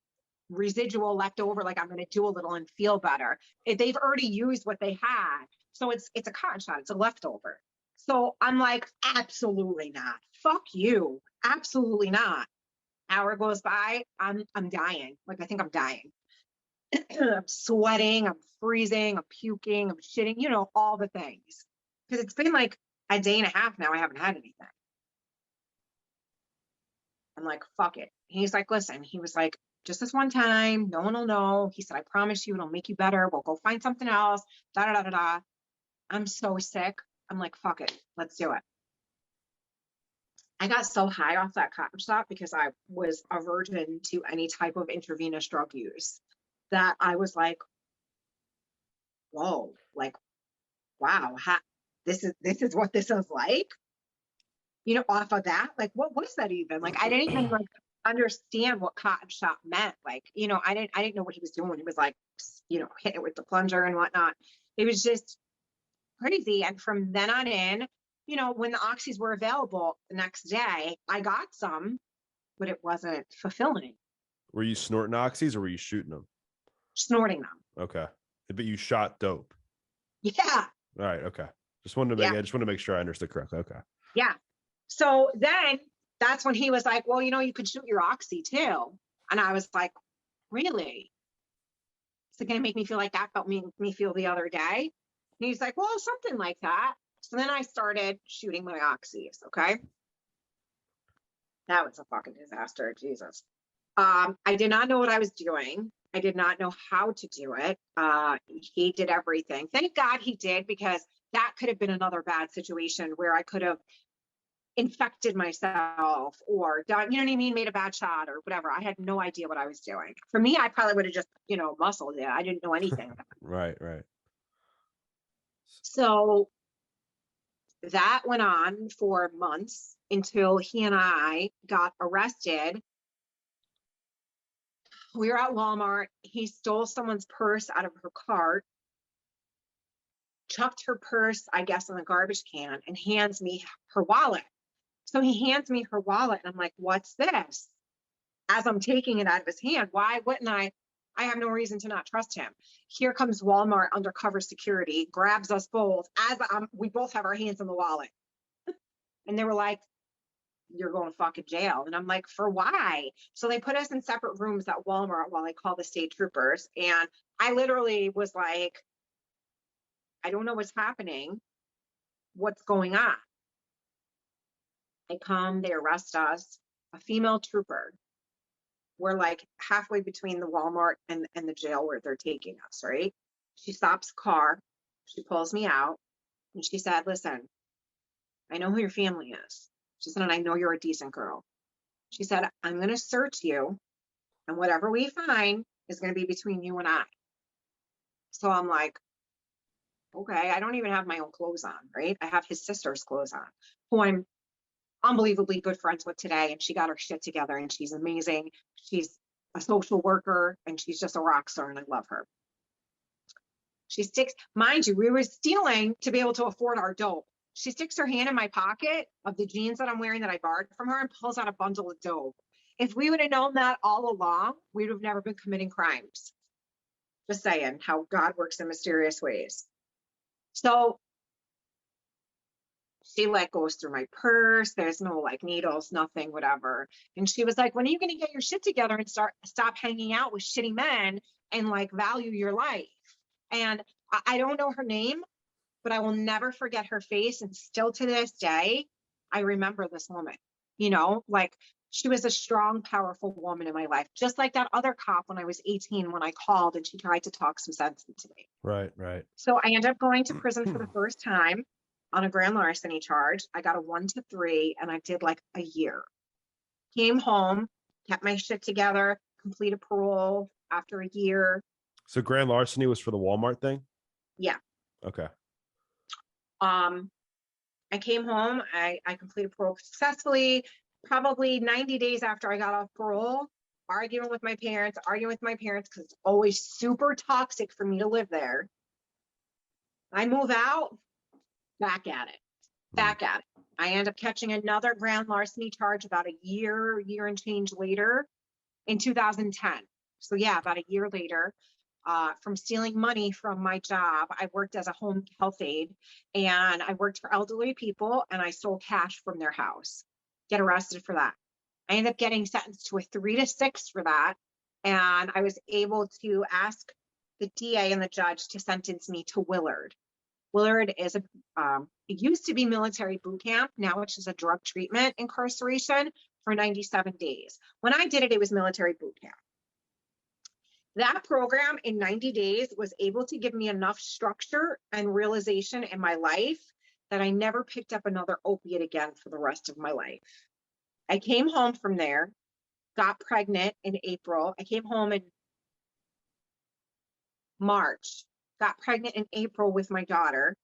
residual left over, like I'm going to do a little and feel better. They've already used what they had. So it's a cotton shot. It's a leftover. So I'm like, absolutely not. Fuck you. Absolutely not. Hour goes by. I'm dying. Like, I think I'm dying. I'm sweating. I'm freezing. I'm puking. I'm shitting, you know, all the things. Because it's been like a day and a half now. I haven't had anything. I'm like, fuck it. He's like, listen, he was like, just this one time, no one will know. He said, I promise you, it'll make you better. We'll go find something else. Da da da da da. I'm so sick. I'm like, fuck it. Let's do it. I got so high off that cotton shop because I was a virgin to any type of intravenous drug use that I was like, whoa, like, wow, this is what this is like, you know, off of that. Like, what was that even? Like, I didn't even like understand what cotton shop meant. Like, you know, I didn't know what he was doing. He was like, you know, hitting it with the plunger and whatnot. It was just crazy. And from then on in, you know, when the oxys were available the next day, I got some, but it wasn't fulfilling. Were you snorting oxys or were you shooting them? Snorting them. Okay. But you shot dope. Yeah. All right. Okay. Just wanted to make, I just want to make sure I understood correctly. Okay. Yeah. So then that's when he was like, well, you know, you could shoot your oxy too. And I was like, really? Is it going to make me feel like that felt me feel the other day? And he's like, well, something like that. So then I started shooting my oxys. Okay. That was a fucking disaster. Jesus. I did not know what I was doing. I did not know how to do it. He did everything. Thank God he did, because that could have been another bad situation where I could have infected myself or done, you know what I mean, made a bad shot or whatever. I had no idea what I was doing. For me, I probably would have just, you know, muscled it. I didn't know anything. Right. So that went on for months until he and I got arrested. We were at Walmart. He stole someone's purse out of her cart, chucked her purse, I guess, in the garbage can, and hands me her wallet. So he hands me her wallet, and I'm like, what's this? As I'm taking it out of his hand, why wouldn't I? I have no reason to not trust him. Here comes Walmart undercover security, grabs us both as we both have our hands in the wallet. And they were like, you're going to fucking jail. And I'm like, for why? So they put us in separate rooms at Walmart while I call the state troopers. And I literally was like, I don't know what's happening. What's going on? They come, they arrest us, a female trooper. We're like halfway between the Walmart and the jail where they're taking us, right? She stops the car. She pulls me out and she said, listen, I know who your family is. She said, and I know you're a decent girl. She said, I'm going to search you, and whatever we find is going to be between you and I. So I'm like, okay, I don't even have my own clothes on, right? I have his sister's clothes on, who I'm unbelievably good friends with today. And she got her shit together and she's amazing. She's a social worker and she's just a rock star and I love her. She sticks, mind you, we were stealing to be able to afford our dope. She sticks her hand in my pocket of the jeans that I'm wearing that I borrowed from her and pulls out a bundle of dope. If we would have known that all along, we would have never been committing crimes. Just saying how God works in mysterious ways. So she like goes through my purse. There's no like needles, nothing, whatever. And she was like, when are you going to get your shit together and stop hanging out with shitty men and like value your life? And I don't know her name, but I will never forget her face. And still to this day, I remember this woman, you know, like She was a strong, powerful woman in my life, just like that other cop when I was 18, when I called and she tried to talk some sense into me. Right, right. So I ended up going to prison for the first time on a grand larceny charge. I got a 1 to 3 and I did like a year. Came home, kept my shit together, completed parole after a year. So grand larceny was for the Walmart thing? Yeah. Okay. I came home, I completed parole successfully. Probably 90 days after I got off parole, arguing with my parents because it's always super toxic for me to live there. I move out, back at it. I end up catching another grand larceny charge about a year and change later in 2010. So yeah, about a year later, from stealing money from my job. I worked as a home health aide and I worked for elderly people and I stole cash from their house. Get arrested for that. I ended up getting sentenced to a 3 to 6 for that. And I was able to ask the DA and the judge to sentence me to Willard. Willard is it used to be military boot camp. Now it's just a drug treatment incarceration for 97 days. When I did it, it was military boot camp. That program in 90 days was able to give me enough structure and realization in my life that I never picked up another opiate again for the rest of my life. I came home from there, got pregnant in April. I came home in March, got pregnant in April with my daughter,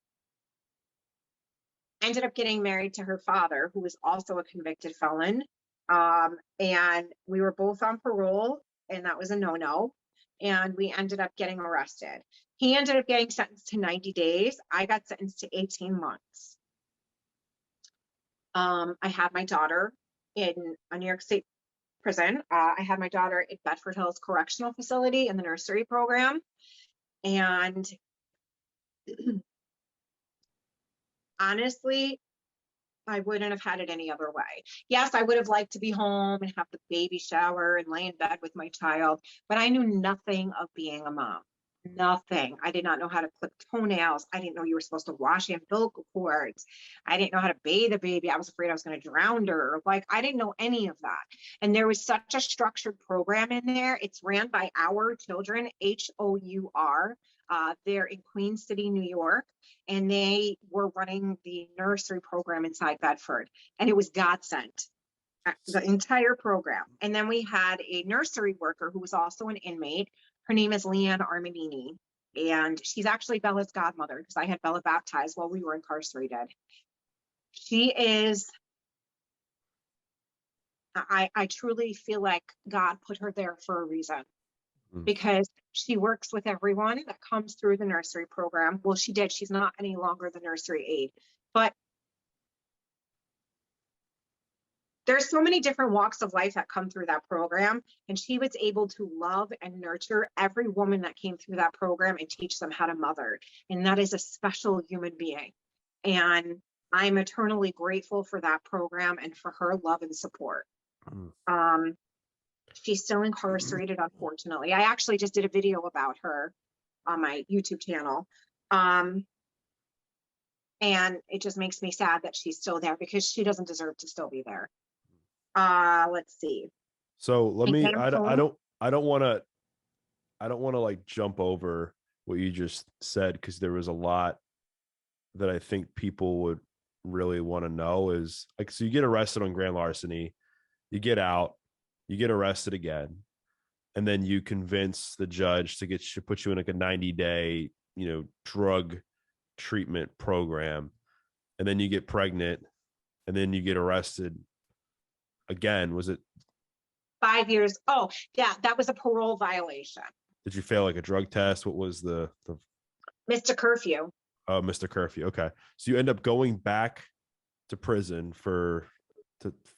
ended up getting married to her father, who was also a convicted felon. And we were both on parole, and that was a no-no. And we ended up getting arrested. He ended up getting sentenced to 90 days. I got sentenced to 18 months. I had my daughter in a New York State prison. I had my daughter at Bedford Hills Correctional Facility in the nursery program. And honestly, I wouldn't have had it any other way. Yes, I would have liked to be home and have the baby shower and lay in bed with my child, but I knew nothing of being a mom. Nothing. I did not know how to clip toenails. I didn't know you were supposed to wash umbilical cords. I didn't know how to bathe a baby. I was afraid I was going to drown her. Like, I didn't know any of that. And there was such a structured program in there. It's ran by Our Children, HOUR. They're in Queen City, New York, and they were running the nursery program inside Bedford, and it was God sent, the entire program. And then we had a nursery worker who was also an inmate. Her name is Leanne Armanini, and she's actually Bella's godmother because I had Bella baptized while we were incarcerated. She is, I truly feel like God put her there for a reason. Because she works with everyone that comes through the nursery program. Well, she did. She's not any longer the nursery aide. But there's so many different walks of life that come through that program. And she was able to love and nurture every woman that came through that program and teach them how to mother. And that is a special human being. And I'm eternally grateful for that program and for her love and support. She's still incarcerated, unfortunately. I actually just did a video about her on my YouTube channel. And it just makes me sad that she's still there because she doesn't deserve to still be there. Let's see. So let me, I don't want to like jump over what you just said, because there was a lot that I think people would really want to know is like, so you get arrested on grand larceny, you get out, you get arrested again, and then you convince the judge to put you in like a 90-day, drug treatment program. And then you get pregnant, and then you get arrested again. Was it 5 years? Oh, yeah, that was a parole violation. Did you fail like a drug test? What was the Mr. Curfew? Oh, Mr. Curfew. Okay. So you end up going back to prison for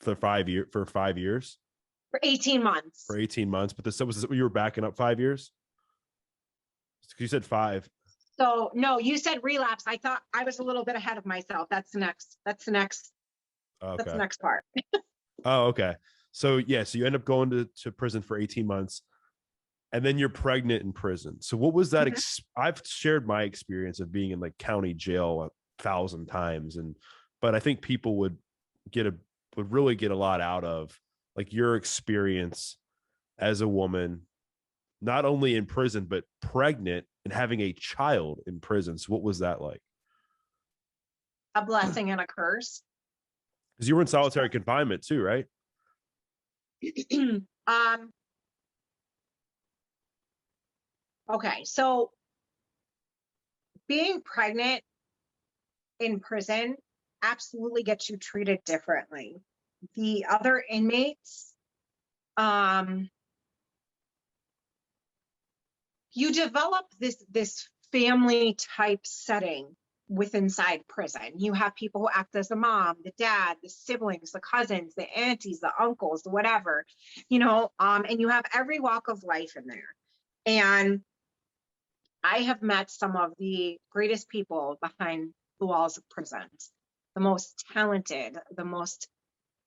5 years. For 18 months. For 18 months. But this was you were backing up 5 years? You said 5. So no, you said relapse. I thought I was a little bit ahead of myself. That's the next part. Oh, okay. So yeah, so you end up going to prison for 18 months, and then you're pregnant in prison. So what was that? I've shared my experience of being in like county jail 1,000 times, but I think people would really get a lot out of like your experience as a woman, not only in prison, but pregnant and having a child in prison. So what was that like? A blessing and a curse. Because you were in solitary confinement too, right? um, okay, so being pregnant in prison absolutely gets you treated differently. The other inmates, you develop this family type setting with inside prison. You have people who act as the mom, the dad, the siblings, the cousins, the aunties, the uncles, the whatever, and you have every walk of life in there. And I have met some of the greatest people behind the walls of prisons, the most talented, the most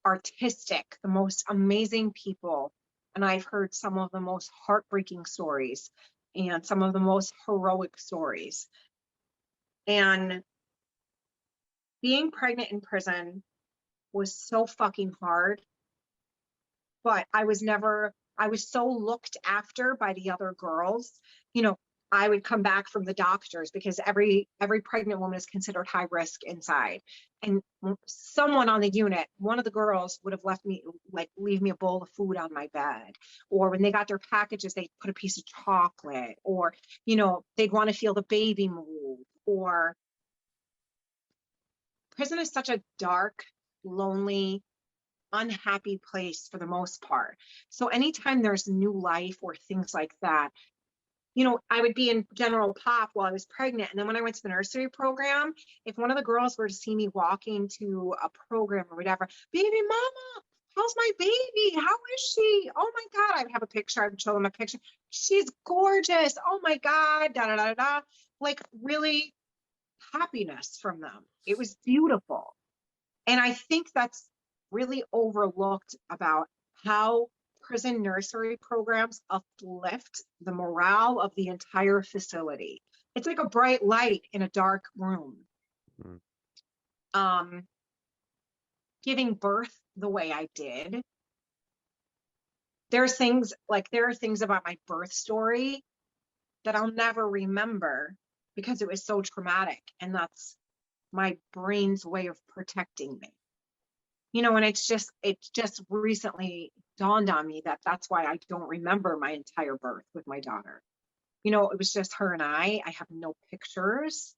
artistic, the most amazing people. And I've heard some of the most heartbreaking stories and some of the most heroic stories. And being pregnant in prison was so fucking hard, but I was so looked after by the other girls. I would come back from the doctors because every pregnant woman is considered high risk inside. And someone on the unit, one of the girls would have leave me a bowl of food on my bed. Or when they got their packages, they'd put a piece of chocolate, or, they'd want to feel the baby move. Or prison is such a dark, lonely, unhappy place for the most part. So anytime there's new life or things like that, I would be in general pop while I was pregnant. And then when I went to the nursery program, if one of the girls were to see me walking to a program or whatever, baby mama, how's my baby? How is she? Oh my God. I would have a picture. I would show them a picture. She's gorgeous. Oh my God. Da, da, da, da. Like really happiness from them. It was beautiful. And I think that's really overlooked about how prison nursery programs uplift the morale of the entire facility. It's like a bright light in a dark room. Giving birth the way I did. There are things about my birth story that I'll never remember because it was so traumatic, and that's my brain's way of protecting me. And it just recently dawned on me that that's why I don't remember my entire birth with my daughter. It was just her and I have no pictures.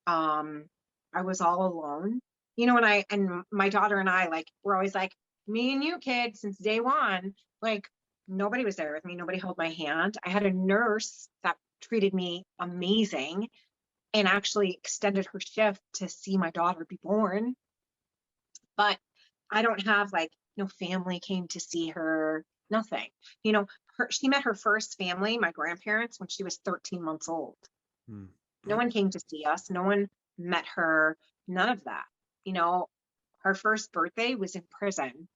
I was all alone, and my daughter and I, we're always like, me and you, kid, since day one. Nobody was there with me. Nobody held my hand. I had a nurse that treated me amazing and actually extended her shift to see my daughter be born. But I don't have no family came to see her, nothing. She met her first family, my grandparents, when she was 13 months old. No one came to see us. No one met her, none of that. Her first birthday was in prison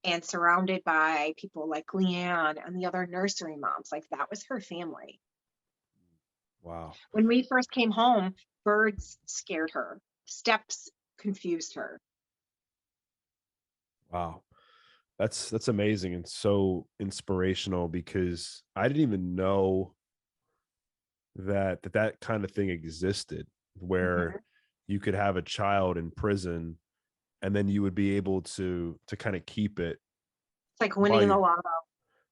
and surrounded by people like Leanne and the other nursery moms. That was her family. Wow. When we first came home, birds scared her. Steps confused her. Wow. That's amazing and so inspirational, because I didn't even know that kind of thing existed, where you could have a child in prison and then you would be able to kind of keep it. It's like winning the lotto.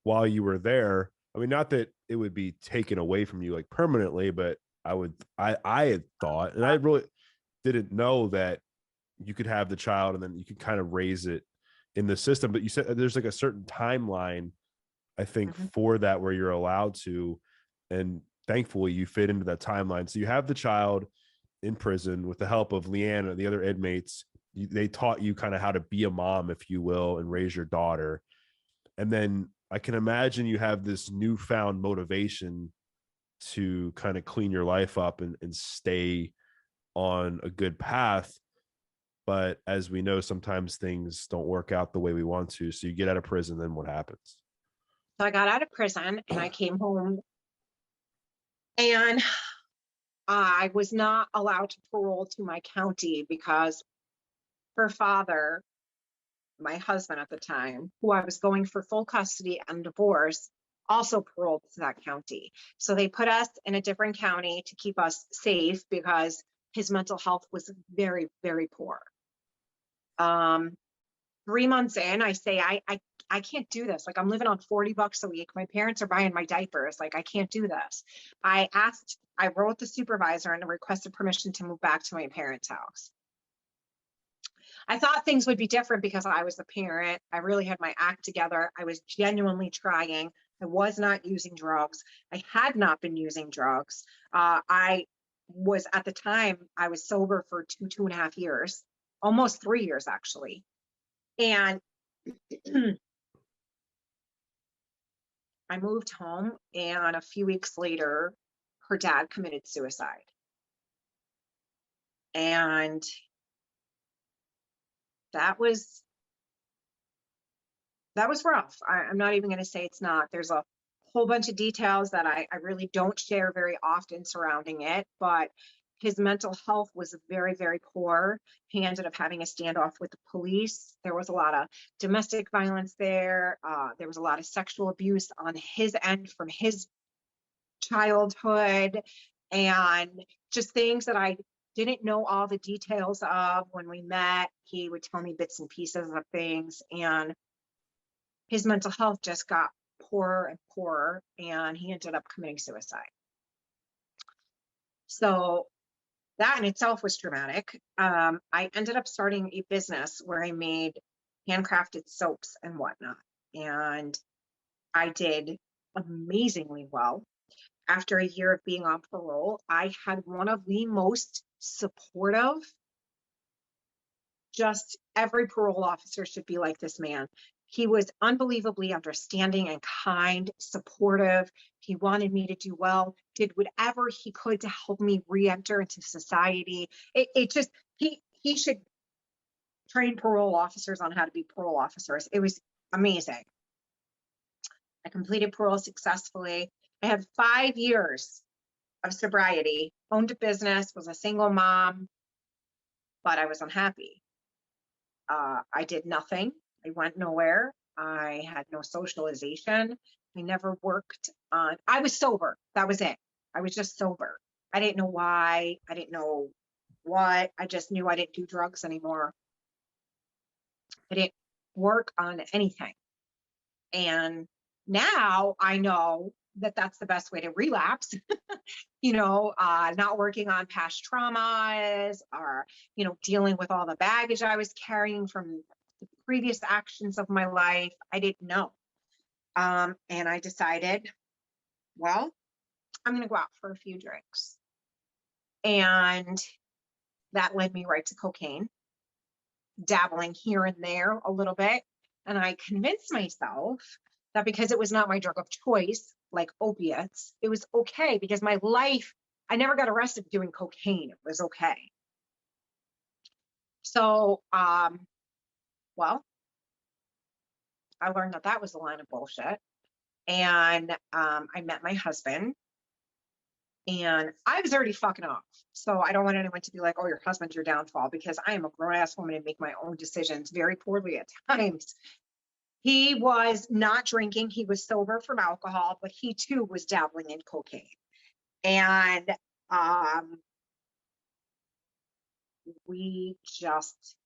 While you were there. I mean, not that it would be taken away from you permanently, but I had thought, and I really didn't know that you could have the child and then you could kind of raise it in the system. But you said there's a certain timeline, I think, for that, where you're allowed to, and thankfully you fit into that timeline. So you have the child in prison with the help of Leanne and the other inmates. They taught you kind of how to be a mom, if you will, and raise your daughter. And then I can imagine you have this newfound motivation to kind of clean your life up and stay on a good path. But as we know, sometimes things don't work out the way we want to. So you get out of prison, then what happens? So I got out of prison and I came home, and I was not allowed to parole to my county because her father my husband at the time, who I was going for full custody and divorce, also paroled to that county. So they put us in a different county to keep us safe because his mental health was very, very poor. 3 months in, I say, I can't do this. Like, I'm living on $40 a week. My parents are buying my diapers. Like, I can't do this. I wrote the supervisor and requested permission to move back to my parents' house. I thought things would be different because I was the parent. I really had my act together. I was genuinely trying. I was not using drugs. I had not been using drugs. I was, at the time, I was sober for 2.5 years, almost 3 years, actually. And I moved home, and a few weeks later, her dad committed suicide. And that was rough. I'm not even going to say it's not. There's a whole bunch of details that I really don't share very often surrounding it, but his mental health was very, very poor. He ended up having a standoff with the police. There was a lot of domestic violence there. There was a lot of sexual abuse on his end from his childhood, and just things that I didn't know all the details of. When we met, he would tell me bits and pieces of things, and his mental health just got poorer and poorer, and he ended up committing suicide. So that in itself was traumatic. I ended up starting a business where I made handcrafted soaps and whatnot, and I did amazingly well. After a year of being on parole, I had one of the most supportive, just every parole officer should be like this man. He was unbelievably understanding and kind, supportive. He wanted me to do well, did whatever he could to help me re-enter into society. He should train parole officers on how to be parole officers. It was amazing. I completed parole successfully. I had 5 years of sobriety, owned a business, was a single mom, but I was unhappy. I did nothing. I went nowhere. I had no socialization. I never worked on, I was sober. That was it. I was just sober. I didn't know why. I didn't know what. I just knew I didn't do drugs anymore. I didn't work on anything. And now I know that that's the best way to relapse. Not working on past traumas, or, dealing with all the baggage I was carrying from the previous actions of my life. I didn't know. And I decided, well, I'm going to go out for a few drinks. And that led me right to cocaine, dabbling here and there a little bit. And I convinced myself that because it was not my drug of choice, like opiates, it was okay, because my life, I never got arrested doing cocaine. It was okay. So, well, I learned that that was a line of bullshit. And I met my husband, and I was already fucking off. So I don't want anyone to be like, oh, your husband's your downfall, because I am a grown-ass woman and make my own decisions very poorly at times. He was not drinking. He was sober from alcohol, but he too was dabbling in cocaine. And we just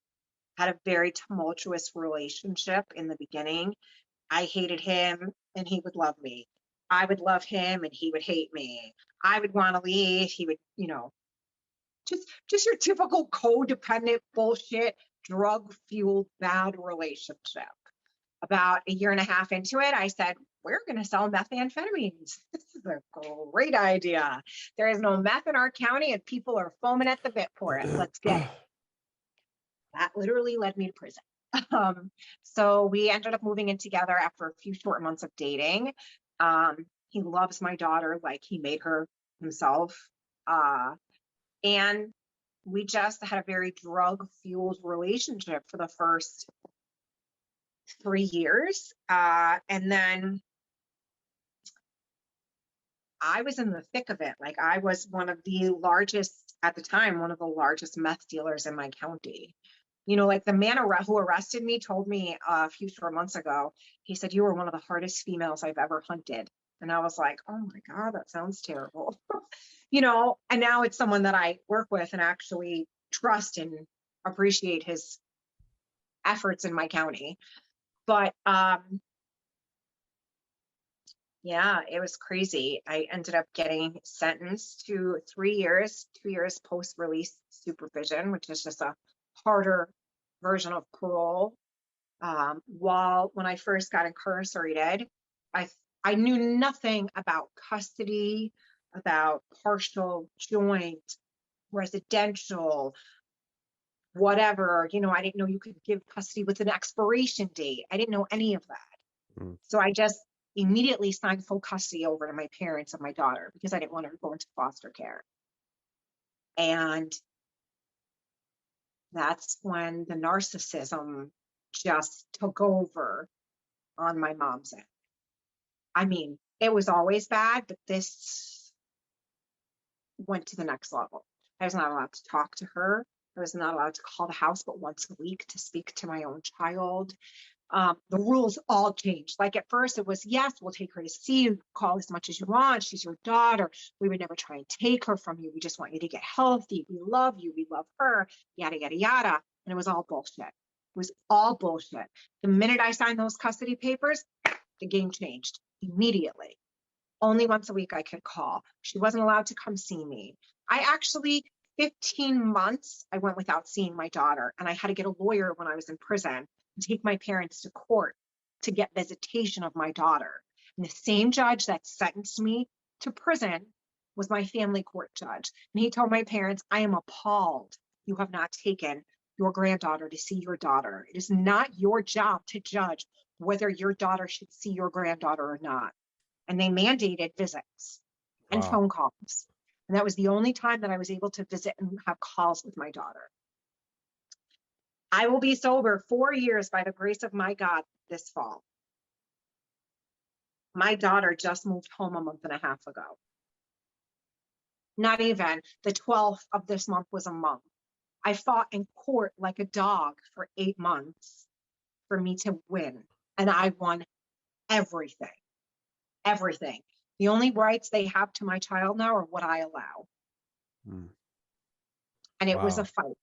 had a very tumultuous relationship in the beginning. I hated him and he would love me. I would love him and he would hate me. I would want to leave. He would, just your typical codependent bullshit, drug-fueled bad relationship. About a year and a half into it, I said, we're going to sell methamphetamines. This is a great idea. There is no meth in our county and people are foaming at the bit for it. Let's get it. That literally led me to prison. So we ended up moving in together after a few short months of dating. He loves my daughter like he made her himself. And we just had a very drug-fueled relationship for the first 3 years. And then I was in the thick of it. Like, I was one of the largest, at the time, one of the largest meth dealers in my county. You know, like the man who arrested me told me a few short months ago, he said, "You were one of the hardest females I've ever hunted." And I was like, oh my God, that sounds terrible. You know, and now it's someone that I work with and actually trust and appreciate his efforts in my county. But yeah, it was crazy. I ended up getting sentenced to 3 years, 2 years post-release supervision, which is just a harder version of parole. When I first got incarcerated, I knew nothing about custody, about partial, joint, residential, whatever. You know, I didn't know you could give custody with an expiration date. I didn't know any of that. So I just immediately signed full custody over to my parents of my daughter because I didn't want her to go into foster care. And that's when the narcissism just took over on my mom's end. I mean, it was always bad, but this went to the next level. I was not allowed to talk to her. I was not allowed to call the house but once a week to speak to my own child. The rules all changed. Like at first it was, yes, we'll take her to see you, call as much as you want. She's your daughter. We would never try and take her from you. We just want you to get healthy. We love you. We love her, yada, yada, yada. And it was all bullshit. It was all bullshit. The minute I signed those custody papers, the game changed immediately. Only once a week I could call. She wasn't allowed to come see me. I actually, 15 months, I went without seeing my daughter, and I had to get a lawyer when I was in prison and take my parents to court to get visitation of my daughter. And the same judge that sentenced me to prison was my family court judge. And he told my parents, I am appalled you have not taken your granddaughter to see your daughter. It is not your job to judge whether your daughter should see your granddaughter or not. And they mandated visits and phone calls. And that was the only time that I was able to visit and have calls with my daughter. I will be sober 4 years by the grace of my God this fall. My daughter just moved home a month and a half ago. Not even. The 12th of this month was a month. I fought in court like a dog for 8 months for me to win. And I won everything. Everything. The only rights they have to my child now are what I allow. And it was a fight.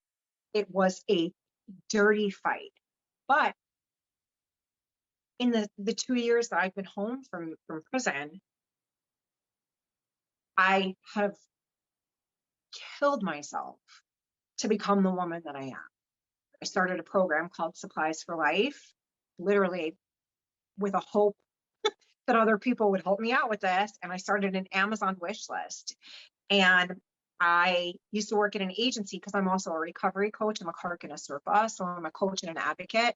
It was a dirty fight. But in the 2 years that I've been home from prison, I have killed myself to become the woman that I am. I started a program called Supplies for Life, literally with a hope that other people would help me out with this. And I started an Amazon wish list. And I used to work at an agency because I'm also a recovery coach. I'm a CARC and a SERPA, so I'm a coach and an advocate.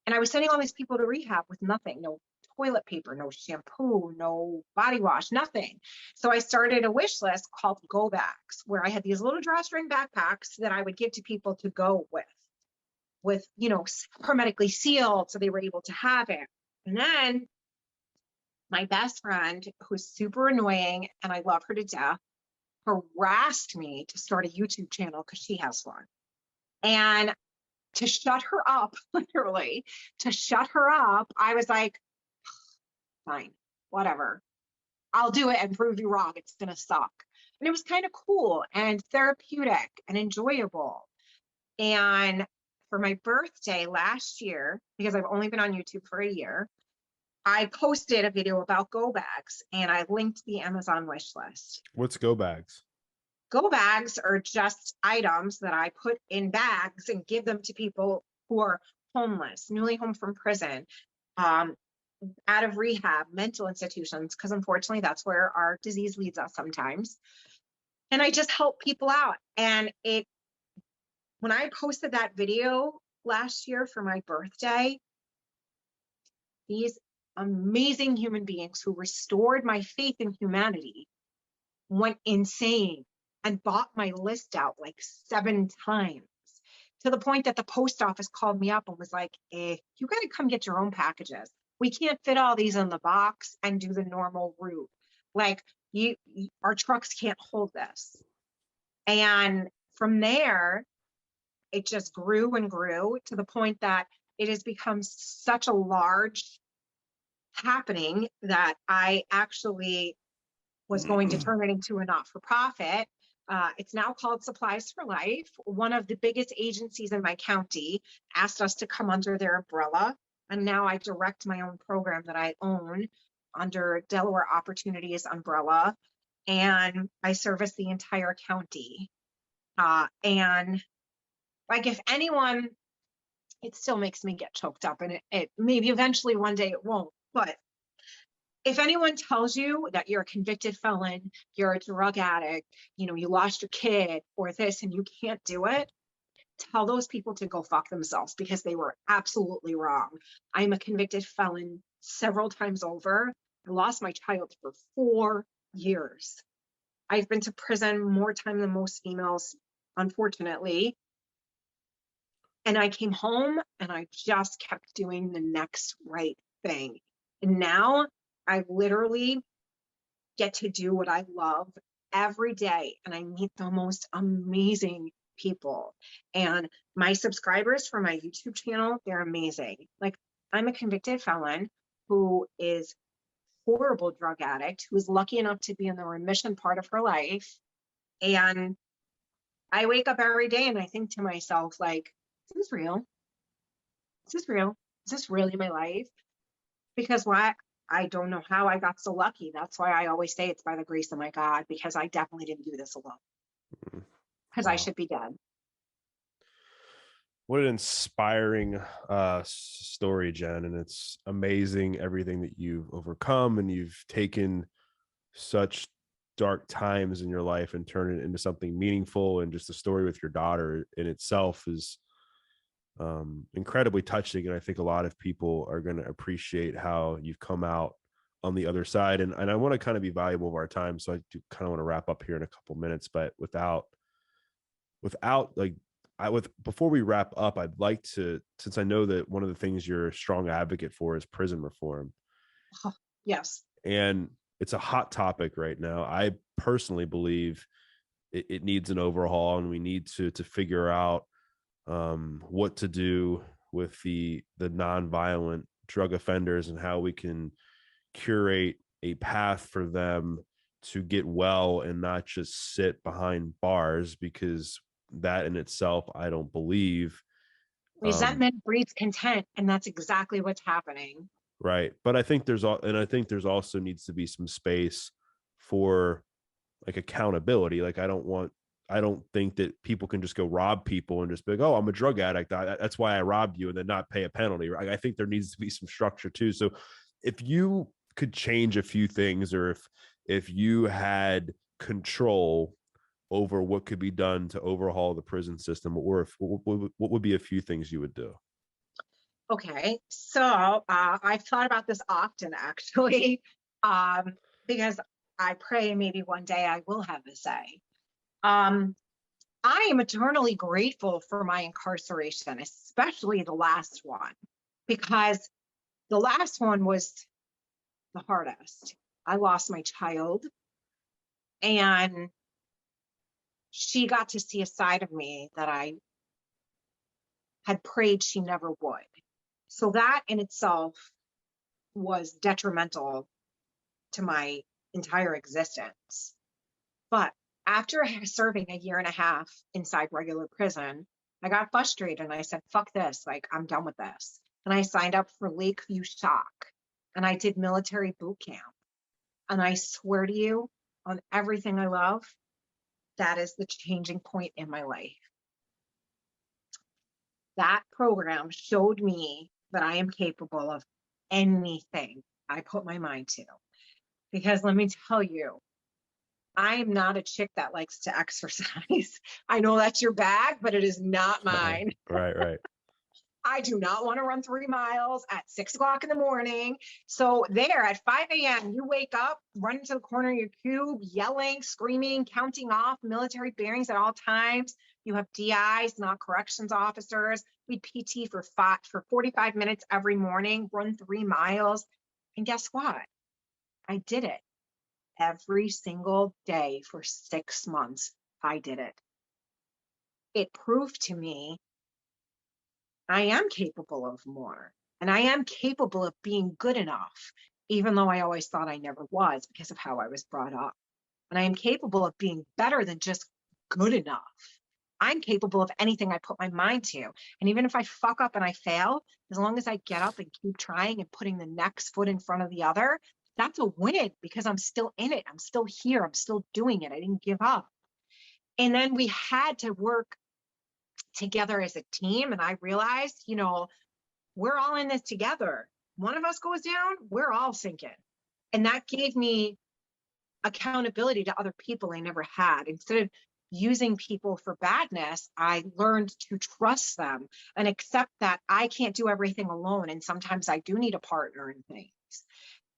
And I was sending all these people to rehab with nothing, no toilet paper, no shampoo, no body wash, nothing. So I started a wish list called Go Bags, where I had these little drawstring backpacks that I would give to people to go with, you know, hermetically sealed so they were able to have it. And then my best friend, who's super annoying and I love her to death, harassed me to start a YouTube channel because she has one. And to shut her up, literally, to shut her up, I was like, fine, whatever. I'll do it and prove you wrong. It's going to suck. And it was kind of cool and therapeutic and enjoyable. And for my birthday last year, because I've only been on YouTube for a year, I posted a video about Go Bags and I linked the Amazon wish list. What's Go Bags? Go Bags are just items that I put in bags and give them to people who are homeless, newly home from prison, out of rehab, mental institutions, because unfortunately that's where our disease leads us sometimes. And I just help people out. And when I posted that video last year for my birthday, these amazing human beings who restored my faith in humanity went insane and bought my list out like 7 times, to the point that the post office called me up and was like, you got to come get your own packages. We can't fit all these in the box and do the normal route. Like our trucks can't hold this. And from there, it just grew and grew to the point that it has become such a large happening that I actually was going to turn it into a not-for-profit. It's now called Supplies for Life. One of the biggest agencies in my county asked us to come under their umbrella. And now I direct my own program that I own under Delaware Opportunities umbrella. And I service the entire county. And like, if anyone, it still makes me get choked up, and it maybe eventually one day it won't. But if anyone tells you that you're a convicted felon, you're a drug addict, you know, you lost your kid or this and you can't do it, tell those people to go fuck themselves, because they were absolutely wrong. I'm a convicted felon several times over. I lost my child for 4 years. I've been to prison more time than most females, unfortunately. And I came home and I just kept doing the next right thing. And now I literally get to do what I love every day. And I meet the most amazing people. And my subscribers for my YouTube channel, they're amazing. Like, I'm a convicted felon who is horrible drug addict, who is lucky enough to be in the remission part of her life. And I wake up every day and I think to myself, like, is this real? Is this real? Is this really my life? Because why? I don't know how I got so lucky. That's why I always say it's by the grace of my God, because I definitely didn't do this alone. Because I should be dead. What an inspiring story, Jen. And it's amazing everything that you've overcome, and you've taken such dark times in your life and turned it into something meaningful. And just the story with your daughter in itself is incredibly touching. And I think a lot of people are going to appreciate how you've come out on the other side. And I want to kind of be valuable of our time, so I do kind of want to wrap up here in a couple minutes. But before we wrap up, I'd like to, since I know that one of the things you're a strong advocate for is prison reform. Yes. And it's a hot topic right now. I personally believe it needs an overhaul, and we need to figure out what to do with the nonviolent drug offenders, and how we can curate a path for them to get well and not just sit behind bars, because that in itself, I don't believe. Resentment breeds content, and that's exactly what's happening. Right. But I think there's also needs to be some space for like accountability. Like, I don't think that people can just go rob people and just be like, oh, I'm a drug addict, that's why I robbed you, and then not pay a penalty. Right? I think there needs to be some structure too. So if you could change a few things, or if you had control over what could be done to overhaul the prison system, or what would be a few things you would do? Okay, so I've thought about this often, actually, because I pray maybe one day I will have a say. I am eternally grateful for my incarceration, especially the last one, because the last one was the hardest. I lost my child, and she got to see a side of me that I had prayed she never would. So that in itself was detrimental to my entire existence. But after serving a year and a half inside regular prison, I got frustrated and I said, fuck this, like, I'm done with this. And I signed up for Lakeview Shock, and I did military boot camp. And I swear to you, on everything I love, that is the changing point in my life. That program showed me that I am capable of anything I put my mind to. Because let me tell you, I am not a chick that likes to exercise. I know that's your bag, but it is not mine. Right. I do not want to run 3 miles at 6 o'clock in the morning. So there at 5 a.m., you wake up, run into the corner of your cube, yelling, screaming, counting off military bearings at all times. You have DIs, not corrections officers. We PT for 45 minutes every morning, run 3 miles. And guess what? I did it every single day for 6 months. I did it. it proved to me I am capable of more, and I am capable of being good enough, even though I always thought I never was because of how I was brought up. And I am capable of being better than just good enough. I'm capable of anything I put my mind to. And even if I fuck up and I fail, as long as I get up and keep trying and putting the next foot in front of the other, that's a win because I'm still in it. I'm still here. I'm still doing it. I didn't give up. And then we had to work together as a team. And I realized, we're all in this together. One of us goes down, we're all sinking. And that gave me accountability to other people I never had. Instead of using people for badness, I learned to trust them and accept that I can't do everything alone. And sometimes I do need a partner in things.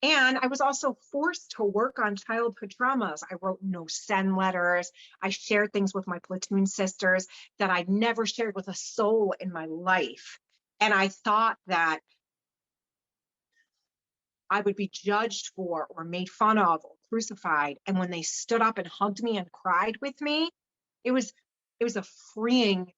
And I was also forced to work on childhood traumas. I wrote no send letters. I shared things with my platoon sisters that I'd never shared with a soul in my life. And I thought that I would be judged for or made fun of or crucified. And when they stood up and hugged me and cried with me, it was a freeing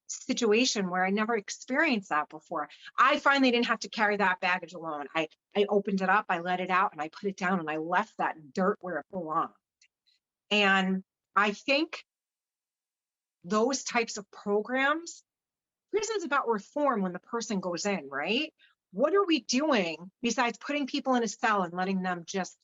situation where I never experienced that before. I finally didn't have to carry that baggage alone. I opened it up, I let it out, and I put it down, and I left that dirt where it belonged. And I think those types of programs, prison's about reform when the person goes in, right? What are we doing besides putting people in a cell and letting them just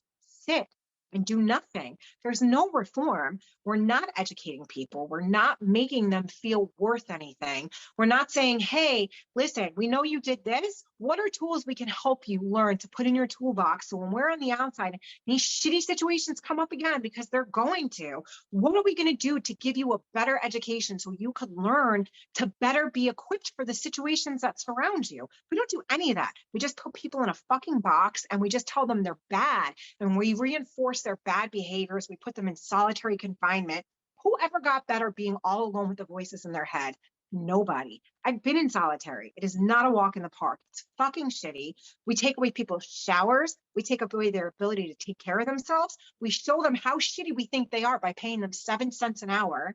sit and do nothing? There's no reform. We're not educating people. We're not making them feel worth anything. We're not saying, hey, listen, we know you did this. What are tools we can help you learn to put in your toolbox so when we're on the outside and these shitty situations come up again, because they're going to, what are we going to do to give you a better education so you could learn to better be equipped for the situations that surround you? We don't do any of that. We just put people in a fucking box and we just tell them they're bad and we reinforce their bad behaviors. We put them in solitary confinement. Whoever got better being all alone with the voices in their head? Nobody. I've been in solitary. It is not a walk in the park. It's fucking shitty. We take away people's showers. We take away their ability to take care of themselves. We show them how shitty we think they are by paying them 7 cents an hour.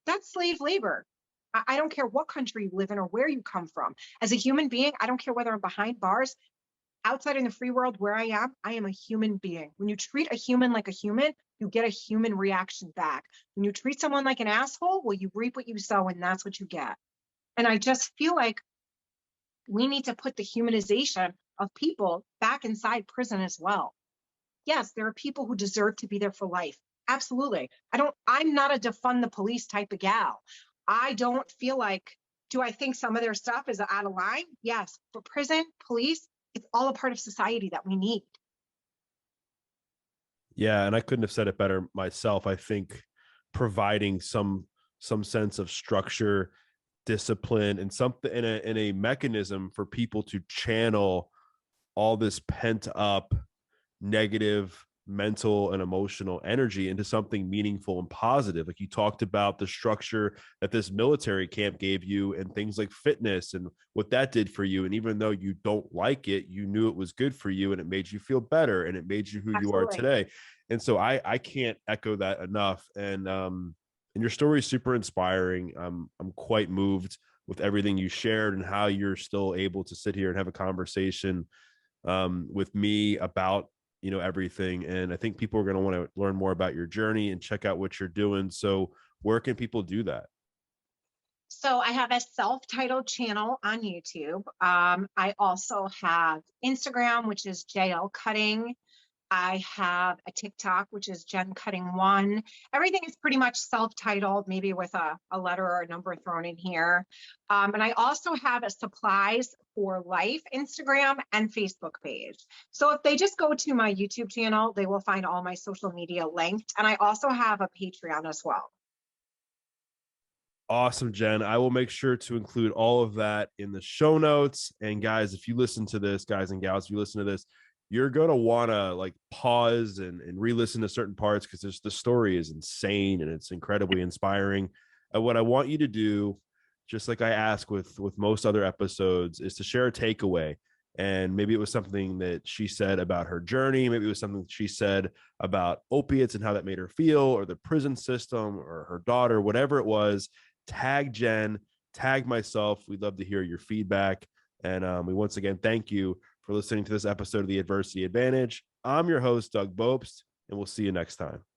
That's slave labor. I don't care what country you live in or where you come from. As a human being, I don't care whether I'm behind bars, outside in the free world where I am a human being. When you treat a human like a human, you get a human reaction back. When you treat someone like an asshole, well, you reap what you sow, and that's what you get. And I just feel like we need to put the humanization of people back inside prison as well. Yes, there are people who deserve to be there for life. Absolutely. I'm not a defund the police type of gal. I don't feel like, do I think some of their stuff is out of line? Yes. But prison, police, it's all a part of society that we need. Yeah, and I couldn't have said it better myself. I think providing some sense of structure, discipline, and something in a mechanism for people to channel all this pent up negative mental and emotional energy into something meaningful and positive. Like you talked about the structure that this military camp gave you and things like fitness and what that did for you. And even though you don't like it, you knew it was good for you and it made you feel better and it made you who you are today. And so I can't echo that enough. And your story is super inspiring. I'm quite moved with everything you shared and how you're still able to sit here and have a conversation with me about everything. And I think people are going to want to learn more about your journey and check out what you're doing. So where can people do that? So I have a self-titled channel on YouTube. I also have Instagram, which is JL Cutting. I have a TikTok, which is Jen Cutting 1. Everything is pretty much self-titled, maybe with a letter or a number thrown in here. And I also have a Supplies for Life Instagram and Facebook page. So if they just go to my YouTube channel, they will find all my social media linked. And I also have a Patreon as well. Awesome, Jen. I will make sure to include all of that in the show notes. And guys, if you listen to this, guys and gals, if you listen to this, you're going to want to like pause and re-listen to certain parts because the story is insane and it's incredibly inspiring. And what I want you to do, just like I ask with most other episodes, is to share a takeaway. And maybe it was something that she said about her journey. Maybe it was something she said about opiates and how that made her feel, or the prison system, or her daughter, whatever it was. Tag Jen, tag myself. We'd love to hear your feedback. And we once again thank you for listening to this episode of The Adversity Advantage. I'm your host, Doug Bopst, and we'll see you next time.